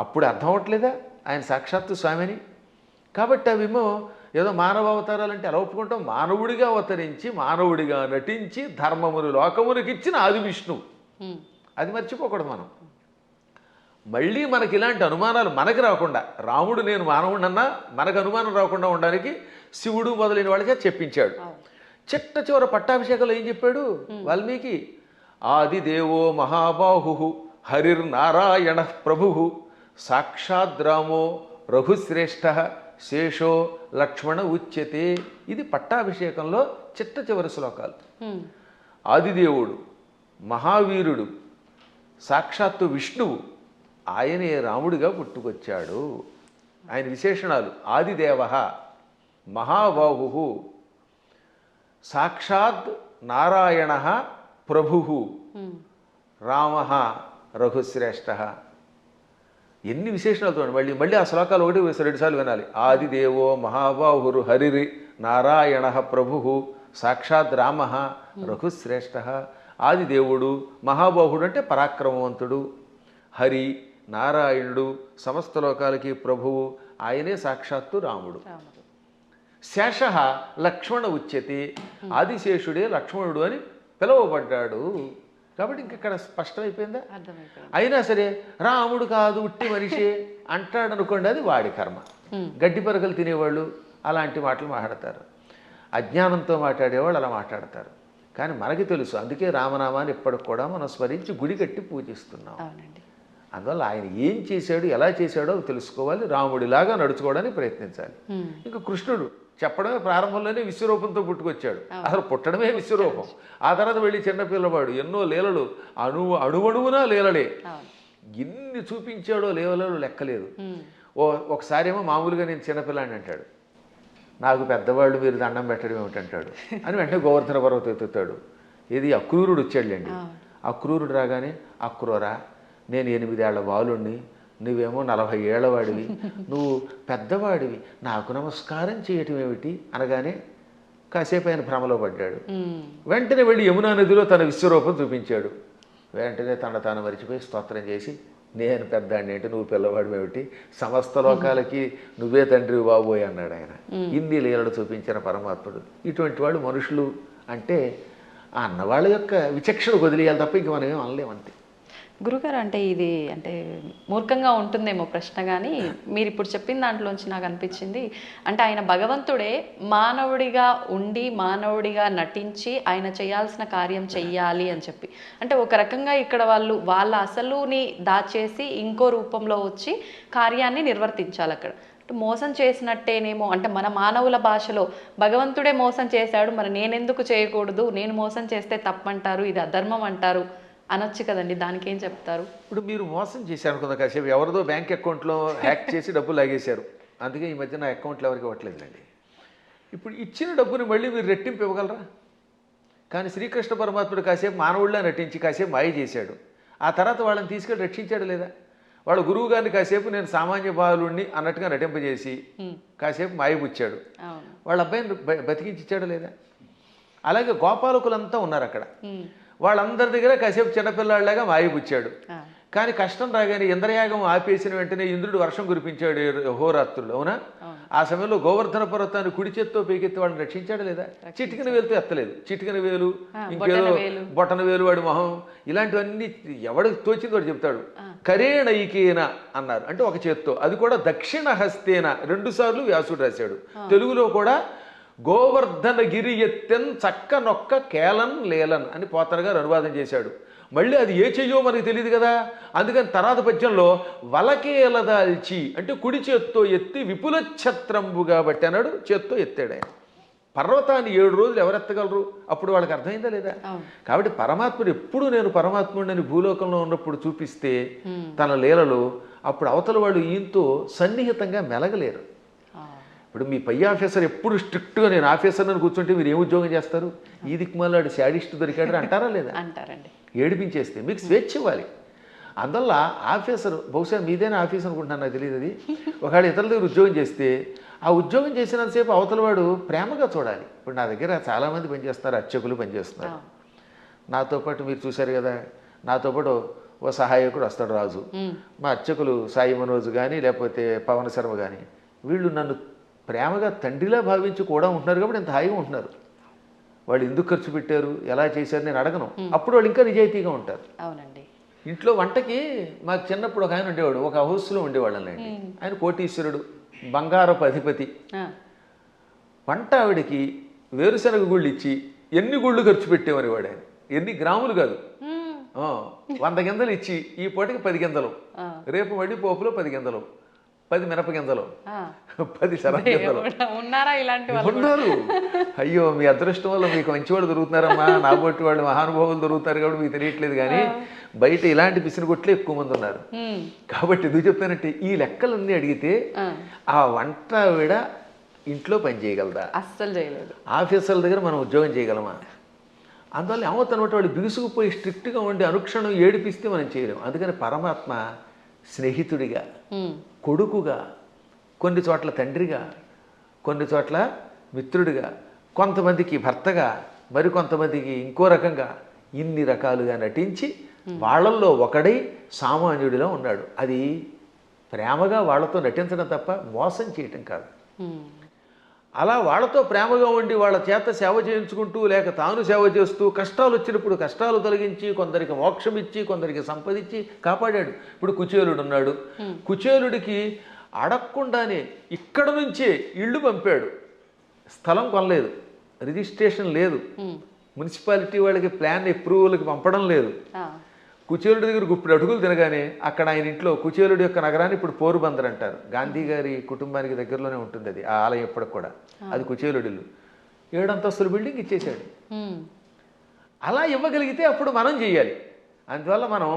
అప్పుడు అర్థం అవట్లేదా ఆయన సాక్షాత్తు స్వామిని? కాబట్టి అవేమో ఏదో మానవ అవతారాలంటే ఎలా ఒప్పుకుంటాం? మానవుడిగా అవతరించి మానవుడిగా నటించి ధర్మమును లోకమునికి ఇచ్చిన ఆది విష్ణువు. అది మర్చిపోకూడదు మనం. మళ్ళీ మనకి ఇలాంటి అనుమానాలు మనకి రాకుండా, రాముడు నేను మానవుడన్నా మనకు అనుమానం రాకుండా ఉండడానికి శివుడు మొదలైన వాళ్ళకే చెప్పించాడు. చిట్ట చివర పట్టాభిషేకంలో ఏం చెప్పాడు వాల్మీకి? ఆదిదేవో మహాబాహు హరిర్నారాయణ ప్రభు సాక్షాద్రామో రఘుశ్రేష్ఠ శేషో లక్ష్మణ ఉచ్యతే. ఇది పట్టాభిషేకంలో చిట్ట చివరి శ్లోకాలు. ఆదిదేవుడు, మహావీరుడు, సాక్షాత్తు విష్ణువు, ఆయనే రాముడిగా పుట్టుకొచ్చాడు. ఆయన విశేషణాలు: ఆదిదేవ, మహాబాహు, సాక్షాత్ నారాయణ ప్రభు, రామ రఘుశ్రేష్ఠ. ఎన్ని విశేషణాలతో మళ్ళీ ఆ శ్లోకాలు 1-2 సార్లు వినాలి. ఆదిదేవో మహాబాహురు హరిరి నారాయణ ప్రభు సాక్షాత్ రామ రఘుశ్రేష్ఠ. ఆదిదేవుడు, మహాబాహుడు అంటే పరాక్రమవంతుడు, హరి నారాయణుడు, సమస్త లోకాలకి ప్రభువు, ఆయనే సాక్షాత్తు రాముడు. శేష లక్ష్మణ ఉచ్యతే, ఆదిశేషుడే లక్ష్మణుడు అని పిలువబడ్డాడు. కాబట్టి ఇంకెక్కడ స్పష్టమైపోయిందా? అయినా సరే రాముడు కాదు ఉట్టి మనిషి అంటాడు అనుకోండి, అది వాడి కర్మ. గడ్డి పరకలు తినేవాళ్ళు అలాంటి మాటలు మాట్లాడతారు, అజ్ఞానంతో మాట్లాడేవాళ్ళు అలా మాట్లాడతారు. కానీ మనకి తెలుసు, అందుకే రామనామాన్ని ఇప్పటికి కూడా మనం స్మరించి గుడి కట్టి పూజిస్తున్నాం. అందువల్ల ఆయన ఏం చేశాడు, ఎలా చేశాడో తెలుసుకోవాలి, రాముడిలాగా నడుచుకోవడానికి ప్రయత్నించాలి. ఇంకా కృష్ణుడు చెప్పడమే ప్రారంభంలోనే విశ్వరూపంతో పుట్టుకొచ్చాడు. అసలు పుట్టడమే విశ్వరూపం. ఆ తర్వాత వెళ్ళి చిన్నపిల్లవాడు ఎన్నో లీలలు, అణువణువునా లీలలే. ఎన్ని చూపించాడో లీలలు లెక్కలేదు. ఒకసారి ఏమో మామూలుగా నేను చిన్నపిల్లాడిని అంటాడు, నాకు పెద్దవాళ్ళు మీరు దండం పెట్టడం ఏమిటంటాడు అని వెంటనే గోవర్ధన పర్వతం ఎత్తుతాడు. ఇది అక్రూరుడు వచ్చాడులేండి. అక్రూరుడు రాగానే, అక్రూరా నేను 8 ఏళ్ల బాలుణ్ణి, నువ్వేమో 40 ఏళ్ల వాడివి, నువ్వు పెద్దవాడివి, నాకు నమస్కారం చేయటం ఏమిటి అనగానే కాసేపు ఆయన భ్రమలో పడ్డాడు. వెంటనే వెళ్ళి యమునా నదిలో తన విశ్వరూపం చూపించాడు. వెంటనే తాను మరిచిపోయి స్తోత్రం చేసి, నేను పెద్దాడిని ఏంటి, నువ్వు పిల్లవాడు ఏమిటి, సమస్త లోకాలకి నువ్వే తండ్రి బాబోయ్ అన్నాడు ఆయన. ఇన్ని లీలలు చూపించిన పరమాత్ముడు. ఇటువంటి వాళ్ళు మనుషులు అంటే ఆ అన్నవాళ్ళ యొక్క విచక్షణ వదిలేయాలి తప్ప ఇంక మనం ఏం అనలేమంతే. గురుగారు, అంటే ఇది అంటే మూర్ఖంగా ఉంటుందేమో ప్రశ్న, కానీ మీరు ఇప్పుడు చెప్పిన దాంట్లోంచి నాకు అనిపించింది, అంటే ఆయన భగవంతుడే మానవుడిగా ఉండి మానవుడిగా నటించి ఆయన చేయాల్సిన కార్యం చెయ్యాలి అని చెప్పి, అంటే ఒక రకంగా ఇక్కడ వాళ్ళ అసలుని దాచేసి ఇంకో రూపంలో వచ్చి కార్యాన్ని నిర్వర్తించాలి అక్కడ. మోసం చేసినట్టేనేమో, అంటే మన మానవుల భాషలో భగవంతుడే మోసం చేశాడు, మరి నేనెందుకు చేయకూడదు, నేను మోసం చేస్తే తప్పంటారు, ఇది అధర్మం అంటారు అనొచ్చు కదండి, దానికి ఏం చెప్తారు? ఇప్పుడు మీరు మోసం చేశారు అనుకుందా, కాసేపు ఎవరిదో బ్యాంక్ అకౌంట్లో హ్యాక్ చేసి డబ్బులు లాగేశారు, అందుకే ఈ మధ్య నా అకౌంట్లో ఎవరికి ఇవ్వట్లేదులేండి. ఇప్పుడు ఇచ్చిన డబ్బుని మళ్ళీ మీరు రెట్టింపు ఇవ్వగలరా? కానీ శ్రీకృష్ణ పరమాత్ముడు కాసేపు మానవుడిలా నటించి కాసేపు మాయ చేశాడు, ఆ తర్వాత వాళ్ళని తీసుకెళ్ళి రక్షించాడు లేదా? వాళ్ళ గురువు గారిని కాసేపు నేను సామాన్య బాలుడిని అన్నట్టుగా నటింపజేసి కాసేపు మాయబుచ్చాడు, వాళ్ళ అబ్బాయిని బతికించిచ్చాడు లేదా? అలాగే గోపాలకులంతా ఉన్నారు అక్కడ, వాళ్ళందరి దగ్గర కాసేపు చిన్నపిల్లాడిలాగా మాయబుచ్చాడు. కానీ కష్టం రాగానే ఇంద్రయాగం ఆపేసిన వెంటనే ఇంద్రుడు వర్షం కురిపించాడు హోరాత్రులు, అవునా? ఆ సమయంలో గోవర్ధన పర్వతాన్ని కుడి చేత్తో పైకెత్తి వాళ్ళని రక్షించాడు లేదా? చిటికిన వేలుతో ఎత్తలేదు, చిటికిన వేలు ఇంకేదో బొటన వేలు వాడి మొహం ఇలాంటివన్నీ ఎవడికి తోచింది వాడు చెప్తాడు. కరేణైకేన అన్నారు, అంటే ఒక చేత్తో, అది కూడా దక్షిణ హస్తేన 2 సార్లు వ్యాసుడు రాశాడు. తెలుగులో కూడా గోవర్ధన గిరి ఎత్తెన్ చక్క నొక్క కేలన్ లేలన్ అని పోతన గారు అనువాదం చేశాడు. మళ్ళీ అది ఏ చెయ్యో మనకి తెలియదు కదా, అందుకని తర్వాత పద్యంలో వలకేలదాల్చి అంటే కుడి చేత్తో ఎత్తి విపుల ఛత్రంబుగా బట్టి అన్నాడు, చేత్తో ఎత్తాడు ఆయన. పర్వతాన్ని 7 రోజులు ఎవరెత్తగలరు? అప్పుడు వాళ్ళకి అర్థమైందా లేదా? కాబట్టి పరమాత్ముడు ఎప్పుడు నేను పరమాత్ముడిని భూలోకంలో ఉన్నప్పుడు చూపిస్తే తన లీలలో, అప్పుడు అవతల వాళ్ళు ఈయంతో సన్నిహితంగా మెలగలేరు. ఇప్పుడు మీ పై ఆఫీసర్ ఎప్పుడు స్ట్రిక్ట్గా నేను ఆఫీసర్ని కూర్చుంటే మీరు ఏం ఉద్యోగం చేస్తారు? ఈ దిక్కుమాలాడు శాడిస్ట్ దొరికాడు అంటారా లేదా? అంటారండి. ఏడిపించేస్తే మీకు స్వేచ్ఛ ఇవ్వాలి. అందువల్ల ఆఫీసర్, బహుశా మీదైనా ఆఫీస్ అనుకుంటున్నాను, నాకు తెలియదు అది. ఒకవేళ ఇతరుల దగ్గర ఉద్యోగం చేస్తే ఆ ఉద్యోగం చేసినంతసేపు అవతల వాడు ప్రేమగా చూడాలి. ఇప్పుడు నా దగ్గర చాలామంది పనిచేస్తున్నారు, అర్చకులు పనిచేస్తున్నారు. నాతో పాటు మీరు చూశారు కదా, నాతో పాటు ఓ సహాయకుడు వస్తాడు రాజు. మా అర్చకులు సాయి మనోజ్ కానీ లేకపోతే పవన్ శర్మ కానీ, వీళ్ళు నన్ను ప్రేమగా తండ్రిలా భావించి కూడా ఉంటున్నారు కాబట్టి ఇంత హాయిగా ఉంటున్నారు. వాళ్ళు ఎందుకు ఖర్చు పెట్టారు, ఎలా చేశారు నేను అడగను, అప్పుడు వాళ్ళు ఇంకా నిజాయితీగా ఉంటారు. అవునండి. ఇంట్లో వంటకి మాకు చిన్నప్పుడు ఒక ఆయన ఉండేవాడు, ఒక హౌస్లో ఉండేవాళ్ళండి. ఆయన కోటీశ్వరుడు, బంగారపు అధిపతి. వంట ఆవిడకి వేరుశనగ గుళ్ళు ఇచ్చి ఎన్ని గుళ్ళు ఖర్చు పెట్టేవారు వాడు. ఆయన ఎన్ని గ్రాములు కాదు, 100 గింజలు ఇచ్చి ఈ పూటకి 10 గింజలు, రేపు మళ్ళీ పోపులో 10 గింజలు, 10 మినప గింజలు, 10 శనగ గింజలు ఉన్నారు. అయ్యో మీ అదృష్టం వల్ల మీకు మంచి వాళ్ళు దొరుకుతున్నారమ్మా, నా బొట్టి వాళ్ళు మహానుభావులు దొరుకుతారు కాబట్టి మీకు తెలియట్లేదు. కానీ బయట ఇలాంటి పిసినగొట్లే ఎక్కువ మంది ఉన్నారు. కాబట్టి ఎందుకు చెప్తానంటే ఈ లెక్కలన్నీ అడిగితే ఆ వంట ఆవిడ ఇంట్లో పని చేయగలదా? అస్సలు చేయలేదు. ఆఫీసర్ల దగ్గర మనం ఉద్యోగం చేయగలమా? అందువల్ల ఏమవుతానమాట, వాళ్ళు బిగుసుకుపోయి స్ట్రిక్ట్గా ఉండి అనుక్షణం ఏడిపిస్తే మనం చేయలేము. అందుకని పరమాత్మ స్నేహితుడిగా, కొడుకుగా, కొన్ని చోట్ల తండ్రిగా, కొన్ని చోట్ల మిత్రుడిగా, కొంతమందికి భర్తగా, మరికొంతమందికి ఇంకో రకంగా, ఇన్ని రకాలుగా నటించి వాళ్ళల్లో ఒకడై సామాన్యుడిలో ఉన్నాడు. అది ప్రేమగా వాళ్ళతో నటించడం తప్ప మోసం చేయటం కాదు. అలా వాళ్ళతో ప్రేమగా ఉండి వాళ్ళ చేత సేవ చేయించుకుంటూ లేక తాను సేవ చేస్తూ కష్టాలు వచ్చినప్పుడు కష్టాలు తొలగించి కొందరికి మోక్షం ఇచ్చి కొందరికి సంపదించి కాపాడాడు. ఇప్పుడు కుచేలుడు ఉన్నాడు, కుచేలుడికి అడగకుండానే ఇక్కడ నుంచే ఇళ్ళు పంపాడు. స్థలం కొనలేదు, రిజిస్ట్రేషన్ లేదు, మున్సిపాలిటీ వాళ్ళకి ప్లాన్ అప్రూవల్కి పంపడం లేదు. కుచేలుడి దగ్గర గుప్పుడు అడుగులు తినగానే అక్కడ ఆయన ఇంట్లో, కుచేలుడి యొక్క నగరాన్ని ఇప్పుడు పోరుబందర్ అంటారు, గాంధీ గారి కుటుంబానికి దగ్గరలోనే ఉంటుంది అది, ఆ ఆలయం ఎప్పటికి కూడా, అది కుచేలుడి ఇల్లు. 7 అంతస్తుల బిల్డింగ్ ఇచ్చేశాడు. అలా ఇవ్వగలిగితే అప్పుడు మనం చెయ్యాలి. అందువల్ల మనం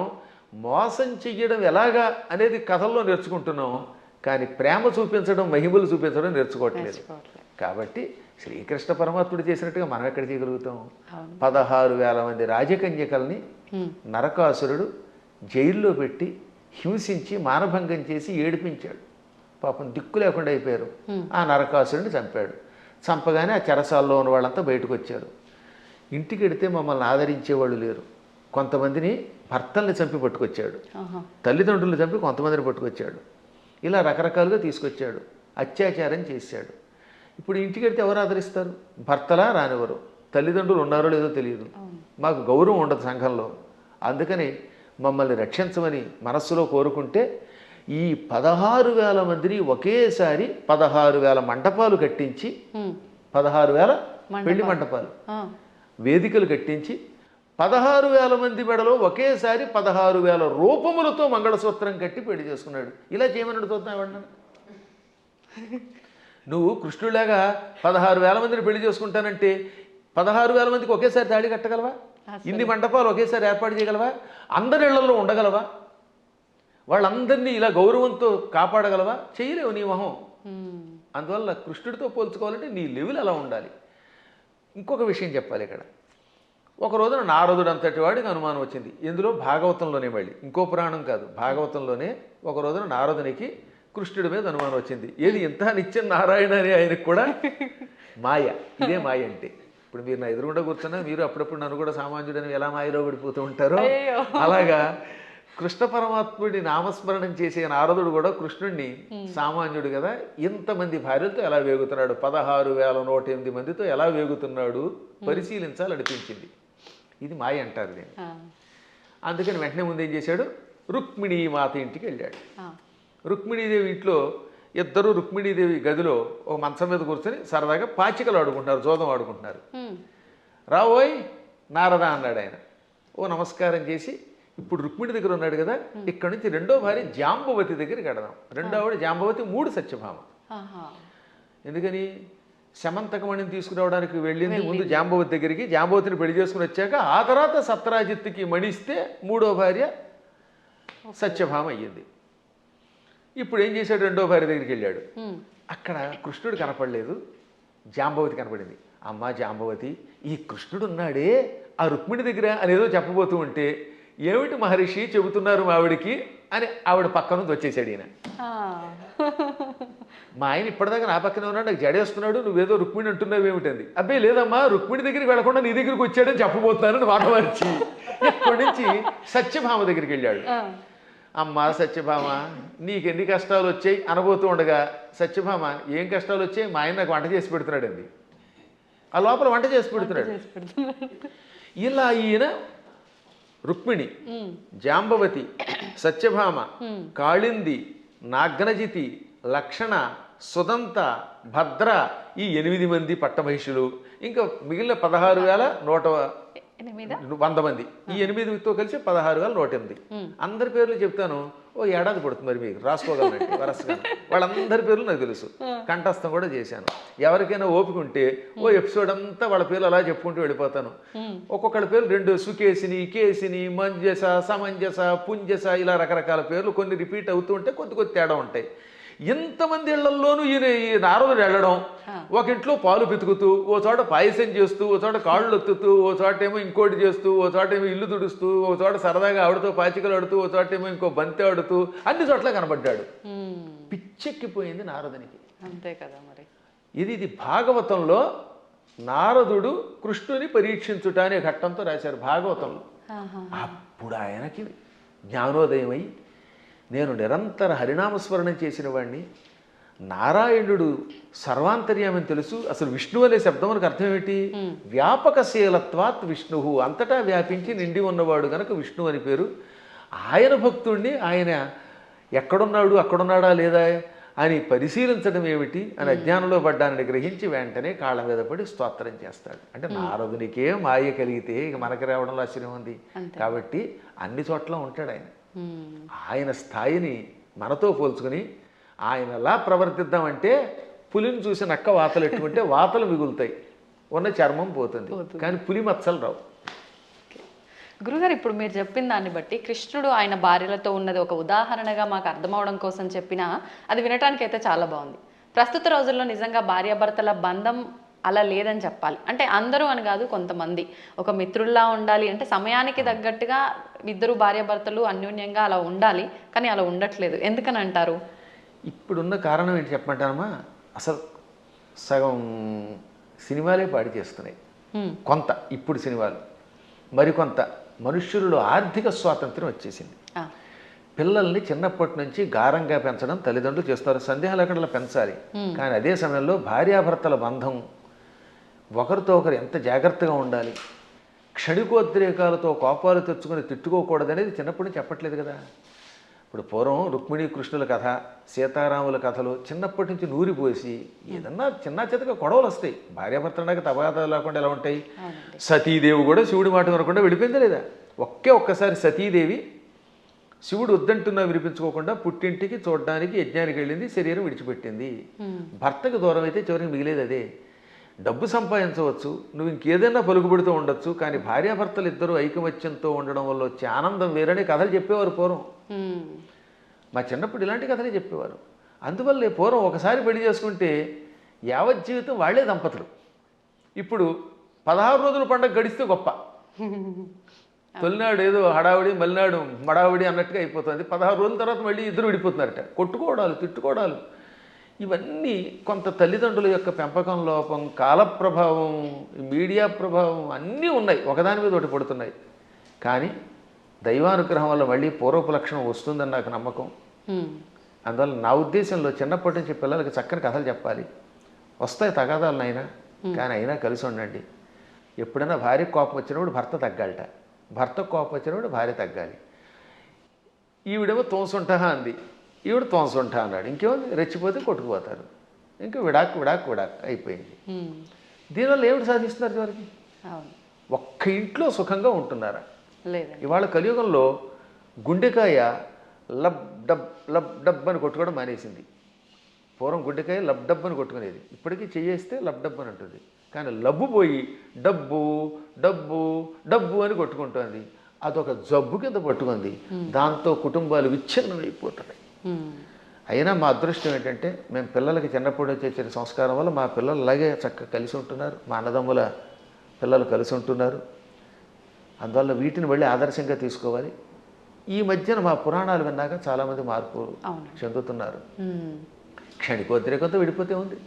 మోసం చెయ్యడం ఎలాగా అనేది కథల్లో నేర్చుకుంటున్నాం, కానీ ప్రేమ చూపించడం, మహిమలు చూపించడం నేర్చుకోవట్లేదు. కాబట్టి శ్రీకృష్ణ పరమాత్ముడు చేసినట్టుగా మనం ఎక్కడ చేయగలుగుతాం? 16,000 మంది రాజకన్యకల్ని నరకాసురుడు జైల్లో పెట్టి హింసించి మానభంగం చేసి ఏడిపించాడు. పాపం దిక్కు లేకుండా అయిపోయారు. ఆ నరకాసురుడిని చంపాడు. చంపగానే ఆ చెరసాల్లో ఉన్న వాళ్ళంతా బయటకు వచ్చారు. ఇంటికి వెడితే మమ్మల్ని ఆదరించేవాళ్ళు లేరు. కొంతమందిని భర్తల్ని చంపి పట్టుకొచ్చాడు, తల్లిదండ్రులను చంపి కొంతమందిని పట్టుకొచ్చాడు. ఇలా రకరకాలుగా తీసుకొచ్చాడు, అత్యాచారం చేశాడు. ఇప్పుడు ఇంటికి వెడితే ఎవరు ఆదరిస్తారు? భర్తలా రానివ్వరు, తల్లిదండ్రులు ఉన్నారో లేదో తెలియదు, మాకు గౌరవం ఉండదు సంఘంలో. అందుకని మమ్మల్ని రక్షించమని మనస్సులో కోరుకుంటే ఈ 16,000 మందిని ఒకేసారి 16,000 మంటపాలు కట్టించి, 16,000 పెళ్లి మంటపాలు, వేదికలు కట్టించి 16,000 మంది మెడలో ఒకేసారి 16,000 రూపములతో మంగళసూత్రం కట్టి పెళ్లి చేసుకున్నాడు. ఇలా చేయమని అడుగుతున్నా. నువ్వు కృష్ణుడిలాగా 16,000 మందిని పెళ్లి చేసుకుంటానంటే 16,000 మందికి ఒకేసారి తాళి కట్టగలవా? ఇన్ని మండపాలు ఒకేసారి ఏర్పాటు చేయగలవా? అందరి ఇళ్లలో ఉండగలవా? వాళ్ళందరినీ ఇలా గౌరవంతో కాపాడగలవా? చేయలేవు నీ మొహం. అందువల్ల కృష్ణుడితో పోల్చుకోవాలంటే నీ లెవెల్ అలా ఉండాలి. ఇంకొక విషయం చెప్పాలి ఇక్కడ. ఒక రోజున నారదుడు అంతటి వాడికి అనుమానం వచ్చింది. ఎందులో? భాగవతంలోనే. మళ్ళీ ఇంకో పురాణం కాదు, భాగవతంలోనే ఒక రోజున నారదునికి కృష్ణుడి మీద అనుమానం వచ్చింది. ఏది ఇంత నిత్యం నారాయణ అని ఆయనకు కూడా మాయ. ఇదే మాయ అంటే. ఇప్పుడు మీరు నా ఎదురుగుండా కూర్చున్నా మీరు అప్పుడప్పుడు నన్ను కూడా సామాన్యుడని ఎలా మాయలో పడిపోతూ ఉంటారో అలాగా కృష్ణ పరమాత్ముడి నామస్మరణం చేసే నారదుడు కూడా కృష్ణుడిని సామాన్యుడు కదా, ఇంతమంది భార్యలతో ఎలా వేగుతున్నాడు, 16,108 మందితో ఎలా వేగుతున్నాడు పరిశీలించాలనిపించింది. ఇది మాయ అంటారు దీన్ని. అందుకని వెంటనే ముందు ఏం చేశాడు? రుక్మిణీ మాత ఇంటికి వెళ్ళాడు. రుక్మిణీదేవి ఇంట్లో ఇద్దరు రుక్మిణీదేవి గదిలో ఒక మంచం మీద కూర్చొని సరదాగా పాచికలు ఆడుకుంటున్నారు, జోదం ఆడుకుంటున్నారు. రావోయ్ నారద అన్నాడు ఆయన. ఓ నమస్కారం చేసి, ఇప్పుడు రుక్మిణి దగ్గర ఉన్నాడు కదా, ఇక్కడ నుంచి రెండో భార్య జాంబవతి దగ్గరికి వెడదాం. రెండో ఆవిడ జాంబవతి, 3 సత్యభామ. ఎందుకని? శమంతకమణిని తీసుకురావడానికి వెళ్ళింది ముందు జాంబవతి దగ్గరికి. జాంబవతిని పెళ్లి చేసుకుని వచ్చాక ఆ తర్వాత సత్రాజిత్తుకి మణిస్తే 3వ భార్య సత్యభామ అయ్యింది. ఇప్పుడు ఏం చేశాడు? రెండో భార్య దగ్గరికి వెళ్ళాడు. అక్కడ కృష్ణుడు కనపడలేదు, జాంబవతి కనపడింది. అమ్మా జాంబవతి, ఈ కృష్ణుడు ఉన్నాడే ఆ రుక్మిణి దగ్గర అనేదో చెప్పబోతూ ఉంటే, ఏమిటి మహర్షి చెబుతున్నారు మావిడికి అని ఆవిడ పక్క నుంచి వచ్చేసాడు ఈయన. మా ఆయన ఇప్పటిదాకా నా పక్కనే ఉన్నాడు, నాకు జడేస్తున్నాడు, నువ్వేదో రుక్మిణి అంటున్నావు ఏమిటంది. అబ్బాయి లేదమ్మా, రుక్మిణి దగ్గరికి వెళ్లకుండా నీ దగ్గరికి వచ్చాడని చెప్పబోతున్నానని మాట మార్చి ఇక్కడి నుంచి సత్యభామ దగ్గరికి వెళ్ళాడు. అమ్మా సత్యభామ, నీకెన్ని కష్టాలు వచ్చాయి అనబోతూ ఉండగా, సత్యభామ ఏం కష్టాలు వచ్చాయి? మా ఆయన నాకు వంట చేసి పెడుతున్నాడండి. ఆ లోపల వంట చేసి పెడుతున్నాడు. ఇలా ఈయన రుక్మిణి, జాంబవతి, సత్యభామ, కాళింది, నాగ్నజితి, లక్షణ, సుదంత, భద్ర, ఈ 8 మంది పట్టమహిషులు, ఇంకా మిగిలిన 16,100 మంది. ఈ 8తో కలిసి 16,108. అందరి పేర్లు చెప్తాను, ఓ ఏడాది పడుతుంది మరి మీకు రాసుకోగలనండి వరసగా. వాళ్ళందరి పేర్లు నాకు తెలుసు, కంఠస్థం కూడా చేశాను. ఎవరికైనా ఓపిక ఉంటే ఓ ఎపిసోడ్ అంతా వాళ్ళ పేర్లు అలా చెప్పుకుంటూ వెళ్ళిపోతాను. ఒక్కొక్కళ్ళ పేర్లు 2 సుకేసిని, కేసిని, మంజస, సమంజస, పుంజస, ఇలా రకరకాల పేర్లు కొన్ని రిపీట్ అవుతూ ఉంటే కొద్ది తేడా ఉంటాయి. ఇంతమంది ఇళ్లల్లోనూ ఈ నారదుడు వెళ్ళడం, ఒక ఇంట్లో పాలు పితుకుతూ, ఓ చోట పాయసం చేస్తూ, ఓ చోట కాళ్ళు ఒత్తుతూ, ఓ చోట ఏమో ఇంకోటి చేస్తూ, ఓ చోట ఏమో ఇల్లు తుడుస్తూ, ఓ చోట సరదాగా ఆవిడతో పాచికలు ఆడుతూ, ఓ చోట ఏమో ఇంకో బంతి ఆడుతూ, అన్ని చోట్ల కనబడ్డాడు. పిచ్చెక్కిపోయింది నారదునికి. అంతే కదా మరి. ఇది భాగవతంలో నారదుడు కృష్ణుని పరీక్షించుట అనే ఘట్టంతో రాశారు భాగవతంలో. అప్పుడు ఆయనకి జ్ఞానోదయమై, నేను నిరంతర హరినామస్మరణం చేసిన వాడిని, నారాయణుడు సర్వాంతర్యామని తెలుసు. అసలు విష్ణు అనే శబ్దం మనకు అర్థం ఏంటి? వ్యాపకశీలత్వాత్ విష్ణు, అంతటా వ్యాపించి నిండి ఉన్నవాడు గనక విష్ణు అని పేరు. ఆయన భక్తుణ్ణి ఆయన ఎక్కడున్నాడు, అక్కడున్నాడా లేదా అని పరిశీలించడం ఏమిటి అని అజ్ఞానంలో పడ్డానని గ్రహించి వెంటనే కాళ్ళ మీద పడి స్తోత్రం చేస్తాడు. అంటే నారదునికే మాయ కలిగితే ఇక మనకి రావడంలో ఆశ్చర్యం ఉంది. కాబట్టి అన్ని చోట్ల ఉంటాడు ఆయన. ఆయన స్థాయిని మనతో పోల్చుకుని ఆయన ఎలా ప్రవర్తిద్దామంటే, పులిని చూసి నక్క వాతలు ఎట్టుకుంటే వాతలు మిగులుతాయి, ఉన్న చర్మం పోతుంది, కానీ పులి మచ్చలు రావు. గురుగారు, ఇప్పుడు మీరు చెప్పిన దాన్ని బట్టి కృష్ణుడు ఆయన భార్యలతో ఉన్నది ఒక ఉదాహరణగా మాకు అర్థమవడం కోసం చెప్పినా అది వినటానికి అయితే చాలా బాగుంది. ప్రస్తుత రోజుల్లో నిజంగా భార్యాభర్తల బంధం అలా లేదని చెప్పాలి. అంటే అందరూ అని కాదు, కొంతమంది ఒక మిత్రుల్లా ఉండాలి అంటే సమయానికి తగ్గట్టుగా ఇద్దరు భార్యాభర్తలు అన్యోన్యంగా అలా ఉండాలి, కానీ అలా ఉండట్లేదు. ఎందుకని అంటారు? ఇప్పుడున్న కారణం ఏంటి చెప్పమంటారమ్మా? అసలు సగం సినిమాలే పాడి చేస్తున్నాయి కొంత, ఇప్పుడు సినిమాలు. మరికొంత మనుష్యులలో ఆర్థిక స్వాతంత్రం వచ్చేసింది. పిల్లల్ని చిన్నప్పటి నుంచి గారంగా పెంచడం తల్లిదండ్రులు చేస్తారు, సందేహం లేకుండా పెంచాలి. కానీ అదే సమయంలో భార్యాభర్తల బంధం ఒకరితో ఒకరు ఎంత జాగ్రత్తగా ఉండాలి, క్షణికోద్రేకాలతో కోపాలు తెచ్చుకొని తిట్టుకోకూడదు అనేది చిన్నప్పటి నుంచి చెప్పట్లేదు కదా. ఇప్పుడు పూర్వం రుక్మిణీ కృష్ణుల కథ, సీతారాముల కథలు చిన్నప్పటి నుంచి నూరిపోసి ఏదన్నా చిన్న చితక గొడవలు వస్తాయి. భార్యాభర్తలకు తగాదాలు లేకుండా ఎలా ఉంటాయి? సతీదేవి కూడా శివుడి మాట వినకుండా వెళ్ళిపోయిందా లేదా? ఒక్కసారి సతీదేవి శివుడు వద్దంటున్నా వినిపించుకోకుండా పుట్టింటికి చూడడానికి యజ్ఞానికి వెళ్ళింది, శరీరం విడిచిపెట్టింది. భర్తకు దూరం అయితే చివరికి మిగిలేది అదే. డబ్బు సంపాదించవచ్చు, నువ్వు ఇంకేదైనా పలుకుబడుతూ ఉండొచ్చు, కానీ భార్యాభర్తలు ఇద్దరు ఐకమత్యంతో ఉండడం వల్ల వచ్చే ఆనందం వేరనే కథలు చెప్పేవారు పూర్వం. మా చిన్నప్పుడు ఇలాంటి కథలే చెప్పేవారు. అందువల్లే పూర్వం ఒకసారి పెళ్లి చేసుకుంటే యావత్ జీవితం వాళ్లే దంపతులు. ఇప్పుడు 16 రోజుల పండుగ గడిస్తే గొప్ప. తొలినాడు ఏదో హడావిడి, మలినాడు మడావిడి అన్నట్టుగా అయిపోతుంది. 16 రోజుల తర్వాత మళ్ళీ ఇద్దరు విడిపోతున్నారట. కొట్టుకోవడాలు, తిట్టుకోవడాలు, ఇవన్నీ కొంత తల్లిదండ్రుల యొక్క పెంపకం లోపం, కాల ప్రభావం, మీడియా ప్రభావం అన్నీ ఉన్నాయి, ఒకదాని మీద ఒకటి పడుతున్నాయి. కానీ దైవానుగ్రహం వల్ల మళ్ళీ పూర్వపు లక్షణం వస్తుందని నాకు నమ్మకం. అందువల్ల నా ఉద్దేశంలో చిన్నప్పటి నుంచి పిల్లలకి చక్కని కథలు చెప్పాలి. వస్తాయి తగాదాలు అయినా, కానీ అయినా కలిసి ఉండండి. ఎప్పుడైనా భార్య కోపం వచ్చినప్పుడు భర్త తగ్గాలట, భర్త కోపం వచ్చినప్పుడు భార్య తగ్గాలి. ఈవిడేమో తోసుంటా అంది, ఈవిడ తోసుంటా అన్నాడు, ఇంకేముంది రెచ్చిపోతే కొట్టుకుపోతారు. ఇంకా విడాక్ విడాక్ విడాక్ అయిపోయింది. దీనివల్ల ఏమిటి సాధిస్తున్నారు చివరికి? ఒక్క ఇంట్లో సుఖంగా ఉంటున్నారా? ఇవాళ కలియుగంలో గుండెకాయ లబ్ డబ్ అని కొట్టుకోవడం మానేసింది. పూర్వం గుండెకాయ లబ్ డబ్ అని కొట్టుకునేది, ఇప్పటికీ చేయేస్తే లబ్ డబ్ అని అంటుంది. కానీ లబ్బు పోయి డబ్బు డబ్బు డబ్బు అని కొట్టుకుంటుంది. అదొక జబ్బు కింద పట్టుకుంది. దాంతో కుటుంబాలు విచ్ఛిన్నమైపోతున్నాయి. అయినా మా అదృష్టం ఏంటంటే మేము పిల్లలకి చిన్నప్పుడు చేసిన సంస్కారం వల్ల మా పిల్లలు అలాగే చక్కగా కలిసి ఉంటున్నారు, మా అన్నదమ్ముల పిల్లలు కలిసి ఉంటున్నారు. అందువల్ల వీటిని మళ్ళీ ఆదర్శంగా తీసుకోవాలి. ఈ మధ్యన మా పురాణాలు విన్నాక చాలామంది మార్పు చెందుతున్నారు. క్షణికోద్రేకంతో విడిపోతే ఉంది.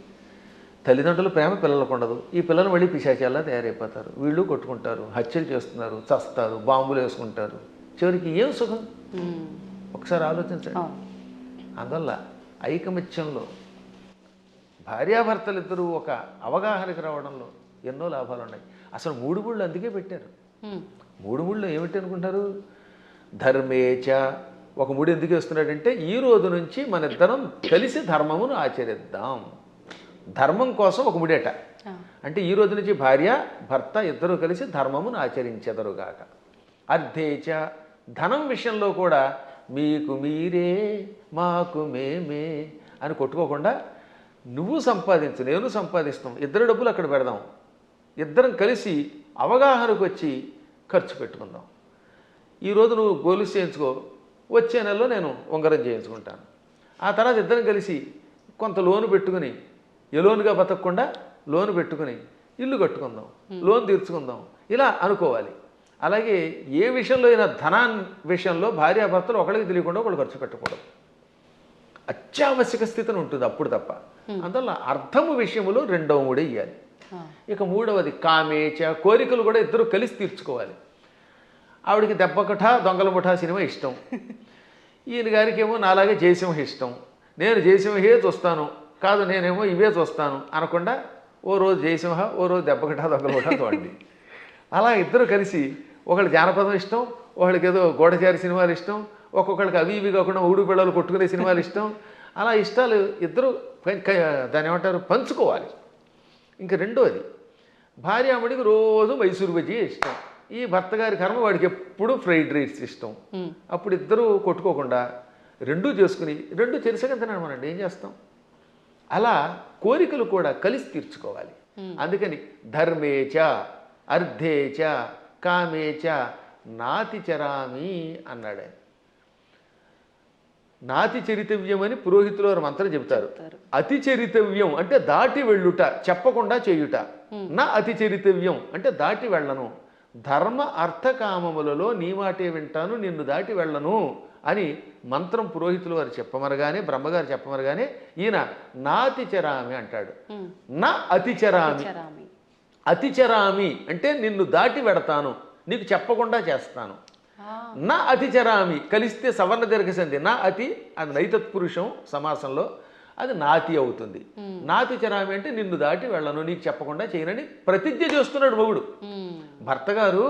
తల్లిదండ్రుల ప్రేమ పిల్లలకు ఉండదు. ఈ పిల్లలు మళ్ళీ పిశాచాల్లా తయారైపోతారు. వీళ్ళు కొట్టుకుంటారు, హత్యలు చేస్తున్నారు, చస్తారు, బాంబులు వేసుకుంటారు. చివరికి ఏం సుఖం? ఒకసారి ఆలోచించండి. అందువల్ల ఐకమత్యంలో భార్యాభర్తలు ఇద్దరూ ఒక అవగాహనకి రావడంలో ఎన్నో లాభాలు ఉన్నాయి. అసలు 3 ముళ్ళు అందుకే పెట్టారు. 3 ముళ్ళు ఏమిటి అనుకుంటారు? ధర్మేచ. ఒక ముడి ఎందుకు వేస్తున్నాడంటే ఈ రోజు నుంచి మన ఇద్దరం కలిసి ధర్మమును ఆచరిద్దాం. ధర్మం కోసం ఒక ముడేట. అంటే ఈ రోజు నుంచి భార్య భర్త ఇద్దరు కలిసి ధర్మమును ఆచరించెదరుగాక. అర్థేచ. ధనం విషయంలో కూడా మీకు మీరే మాకు మేమే అని కొట్టుకోకుండా నువ్వు సంపాదించు నేను సంపాదిస్తాం, ఇద్దరు డబ్బులు అక్కడ పెడదాం, ఇద్దరం కలిసి అవగాహనకు వచ్చి ఖర్చు పెట్టుకుందాం. ఈరోజు నువ్వు గొలుసు చేయించుకో, వచ్చే నెలలో నేను ఉంగరం చేయించుకుంటాను. ఆ తర్వాత ఇద్దరం కలిసి కొంత లోను పెట్టుకుని ఎలోనుగా బతకకుండా లోను పెట్టుకుని ఇల్లు కట్టుకుందాం, లోన్ తీర్చుకుందాం, ఇలా అనుకోవాలి. అలాగే ఏ విషయంలో అయినా ధనాన్ని విషయంలో భార్యాభర్తలు ఒకరికి తెలియకుండా ఒకళ్ళు ఖర్చు పెట్టకూడదు. అత్యావశ్యక స్థితిని ఉంటుంది అప్పుడు తప్ప. అందువల్ల అర్థము విషయంలో 2వ ముడి ఇవ్వాలి. ఇక 3వది కామేచ. కోరికలు కూడా ఇద్దరు కలిసి తీర్చుకోవాలి. ఆవిడికి దెబ్బకఠ దొంగల ముఠా సినిమా ఇష్టం, ఈయన గారికి ఏమో నాలాగే జయసింహ ఇష్టం. నేను జయసింహే చూస్తాను, కాదు నేనేమో ఇవే చూస్తాను అనకుండా ఓ రోజు జయసింహ, ఓ రోజు దెబ్బకఠ దొంగల ముఠా చూడండి. అలా ఇద్దరు కలిసి ఒకళ్ళు జానపదం ఇష్టం, ఒకళ్ళకి ఏదో గూఢచారి సినిమాలు ఇష్టం, ఒక్కొక్కళ్ళకి అవి ఇవి కాకుండా ఊడు పిల్లలు కొట్టుకునే సినిమాలు ఇష్టం. అలా ఇష్టాలు ఇద్దరు దాన్ని ఏమంటారు పంచుకోవాలి. ఇంకా 2వది భార్యామణికి రోజు మైసూరు బజ్జీ ఇష్టం, ఈ భర్త గారి కర్మ వాడికి ఎప్పుడు ఫ్రైడ్ రైస్ ఇష్టం. అప్పుడు ఇద్దరు కొట్టుకోకుండా 2 చేసుకుని 2 తెలిసగా తినమనండి, ఏం చేస్తాం? అలా కోరికలు కూడా కలిసి తీర్చుకోవాలి. అందుకని ధర్మేచ అర్థేచ కామేచ నాతి చరామి అన్నాడు. నాతి చరితవ్యం అని పురోహితులు వారు మంత్రం చెబుతారు. అతి చరితవ్యం అంటే దాటి వెళ్ళుట, చెప్పకుండా చేయుట. నా అతి చరితవ్యం అంటే దాటి వెళ్ళను. ధర్మ అర్థ కామములలో నీ మాటే వింటాను, నిన్ను దాటి వెళ్ళను అని మంత్రం పురోహితులు వారు చెప్పమరగానే, బ్రహ్మగారు చెప్పమరగానే ఈయన నాతిచరామి అంటాడు. నా అతిచరామి. అతిచరామి అంటే నిన్ను దాటి వెడతాను, నీకు చెప్పకుండా చేస్తాను. నా అతిచరామి కలిస్తే సవర్ణ దీర్ఘసంధి. నా అతి అది నైతత్పురుషం సమాసంలో, అది నాతి అవుతుంది. నాతి చరామి అంటే నిన్ను దాటి వెళ్ళను, నీకు చెప్పకుండా చేయనని ప్రతిజ్ఞ చేస్తున్నాడు మొగుడు. భర్త గారు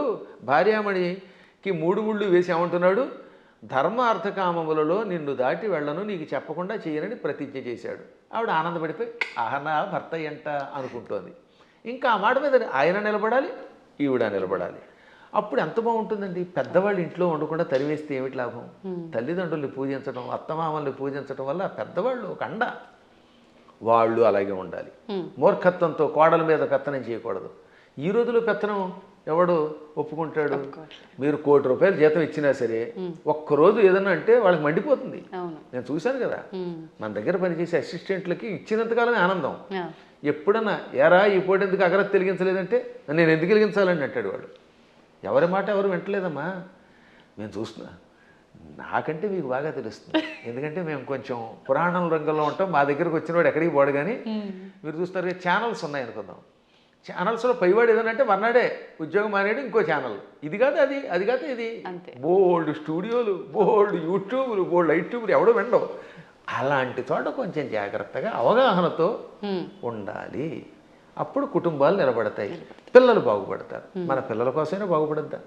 భార్యామణికి 3 ముళ్ళు వేసి ఏమంటున్నాడు? ధర్మ అర్థకామములలో నిన్ను దాటి వెళ్ళను, నీకు చెప్పకుండా చేయనని ప్రతిజ్ఞ చేశాడు. ఆవిడ ఆనందపడిపోయి ఆహనా భర్త ఎంట అనుకుంటోంది. ఇంకా ఆ మాట మీద ఆయన నిలబడాలి, ఈవిడ నిలబడాలి. అప్పుడు ఎంత బాగుంటుందండి. పెద్దవాళ్ళు ఇంట్లో ఉండకుండా తరివేస్తే ఏమిటి లాభం? తల్లిదండ్రుల్ని పూజించడం, అత్తమామల్ని పూజించడం వల్ల పెద్దవాళ్ళు ఒక అండ. వాళ్ళు అలాగే ఉండాలి. మూర్ఖత్వంతో కోడల మీద పెత్తనం చేయకూడదు. ఈ రోజులో పెత్తనం ఎవడు ఒప్పుకుంటాడు? మీరు ₹1,00,00,000 జీతం ఇచ్చినా సరే ఒక్కరోజు ఏదన్నా అంటే వాళ్ళకి మండిపోతుంది. నేను చూశాను కదా, మన దగ్గర పనిచేసే అసిస్టెంట్లకి ఇచ్చినంతకాలమే ఆనందం. ఎప్పుడన్నా ఎరా ఈ పూట ఎందుకు అగరత్ వెలిగించలేదంటే నేను ఎందుకు వెలిగించాలని అంటాడు వాడు. ఎవరి మాట ఎవరు వింటలేదమ్మా. మేము చూస్తున్నా, నాకంటే మీకు బాగా తెలుస్తుంది. ఎందుకంటే మేము కొంచెం పురాణం రంగంలో ఉంటాం. మా దగ్గరకు వచ్చిన వాడు ఎక్కడికి పోడు. కానీ మీరు చూస్తారు ఛానల్స్ ఉన్నాయి అనుకుందాం. ఛానల్స్లో పైవాడు ఏదనంటే మర్నాడే ఉద్యోగం మానేడు ఇంకో ఛానల్. ఇది కాదు అది, అది కాదు ఇది. బోల్డ్ స్టూడియోలు, బోల్డ్ యూట్యూబ్లు, బోల్డ్ యూట్యూబ్లు ఎవడో వినవు. అలాంటి చోట కొంచెం జాగ్రత్తగా అవగాహనతో ఉండాలి. అప్పుడు కుటుంబాలు నిలబడతాయి, పిల్లలు బాగుపడతారు. మన పిల్లల కోసమైనా బాగుపడద్దా?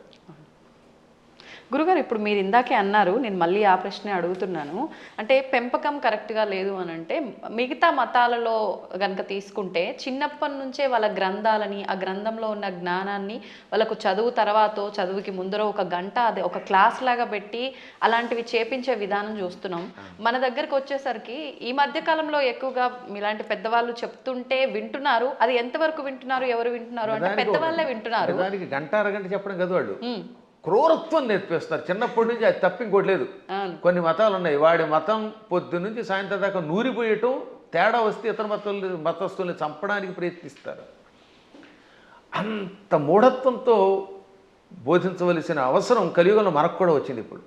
గురుగారు, ఇప్పుడు మీరు ఇందాకే అన్నారు, నేను మళ్ళీ ఆ ప్రశ్నే అడుగుతున్నాను. అంటే పెంపకం కరెక్ట్గా లేదు అని అంటే, మిగతా మతాలలో కనుక తీసుకుంటే చిన్నప్పటి నుంచే వాళ్ళ గ్రంథాలని, ఆ గ్రంథంలో ఉన్న జ్ఞానాన్ని వాళ్ళకు చదువు తర్వాతో చదువుకి ముందర ఒక గంట అదే ఒక క్లాస్ లాగా పెట్టి అలాంటివి చేపించే విధానం చూస్తున్నాం. మన దగ్గరకు వచ్చేసరికి ఈ మధ్య కాలంలో ఎక్కువగా ఇలాంటి పెద్దవాళ్ళు చెప్తుంటే వింటున్నారు. అది ఎంతవరకు వింటున్నారు, ఎవరు వింటున్నారు అంటే పెద్దవాళ్ళే వింటున్నారు. గంట అరగంట చెప్పడం కదా, వాళ్ళు క్రూరత్వం నేర్పిస్తారు చిన్నప్పటి నుంచి. అది తప్ప ఇంకోటి లేదు. కొన్ని మతాలు ఉన్నాయి, వాడి మతం పొద్దు నుంచి సాయంత్రం దాకా నూరిపోయటం, తేడా వస్తే ఇతర మతస్థుల్ని చంపడానికి ప్రయత్నిస్తారు. అంత మూఢత్వంతో బోధించవలసిన అవసరం కలియుగంలో మనకు కూడా వచ్చింది. ఇప్పుడు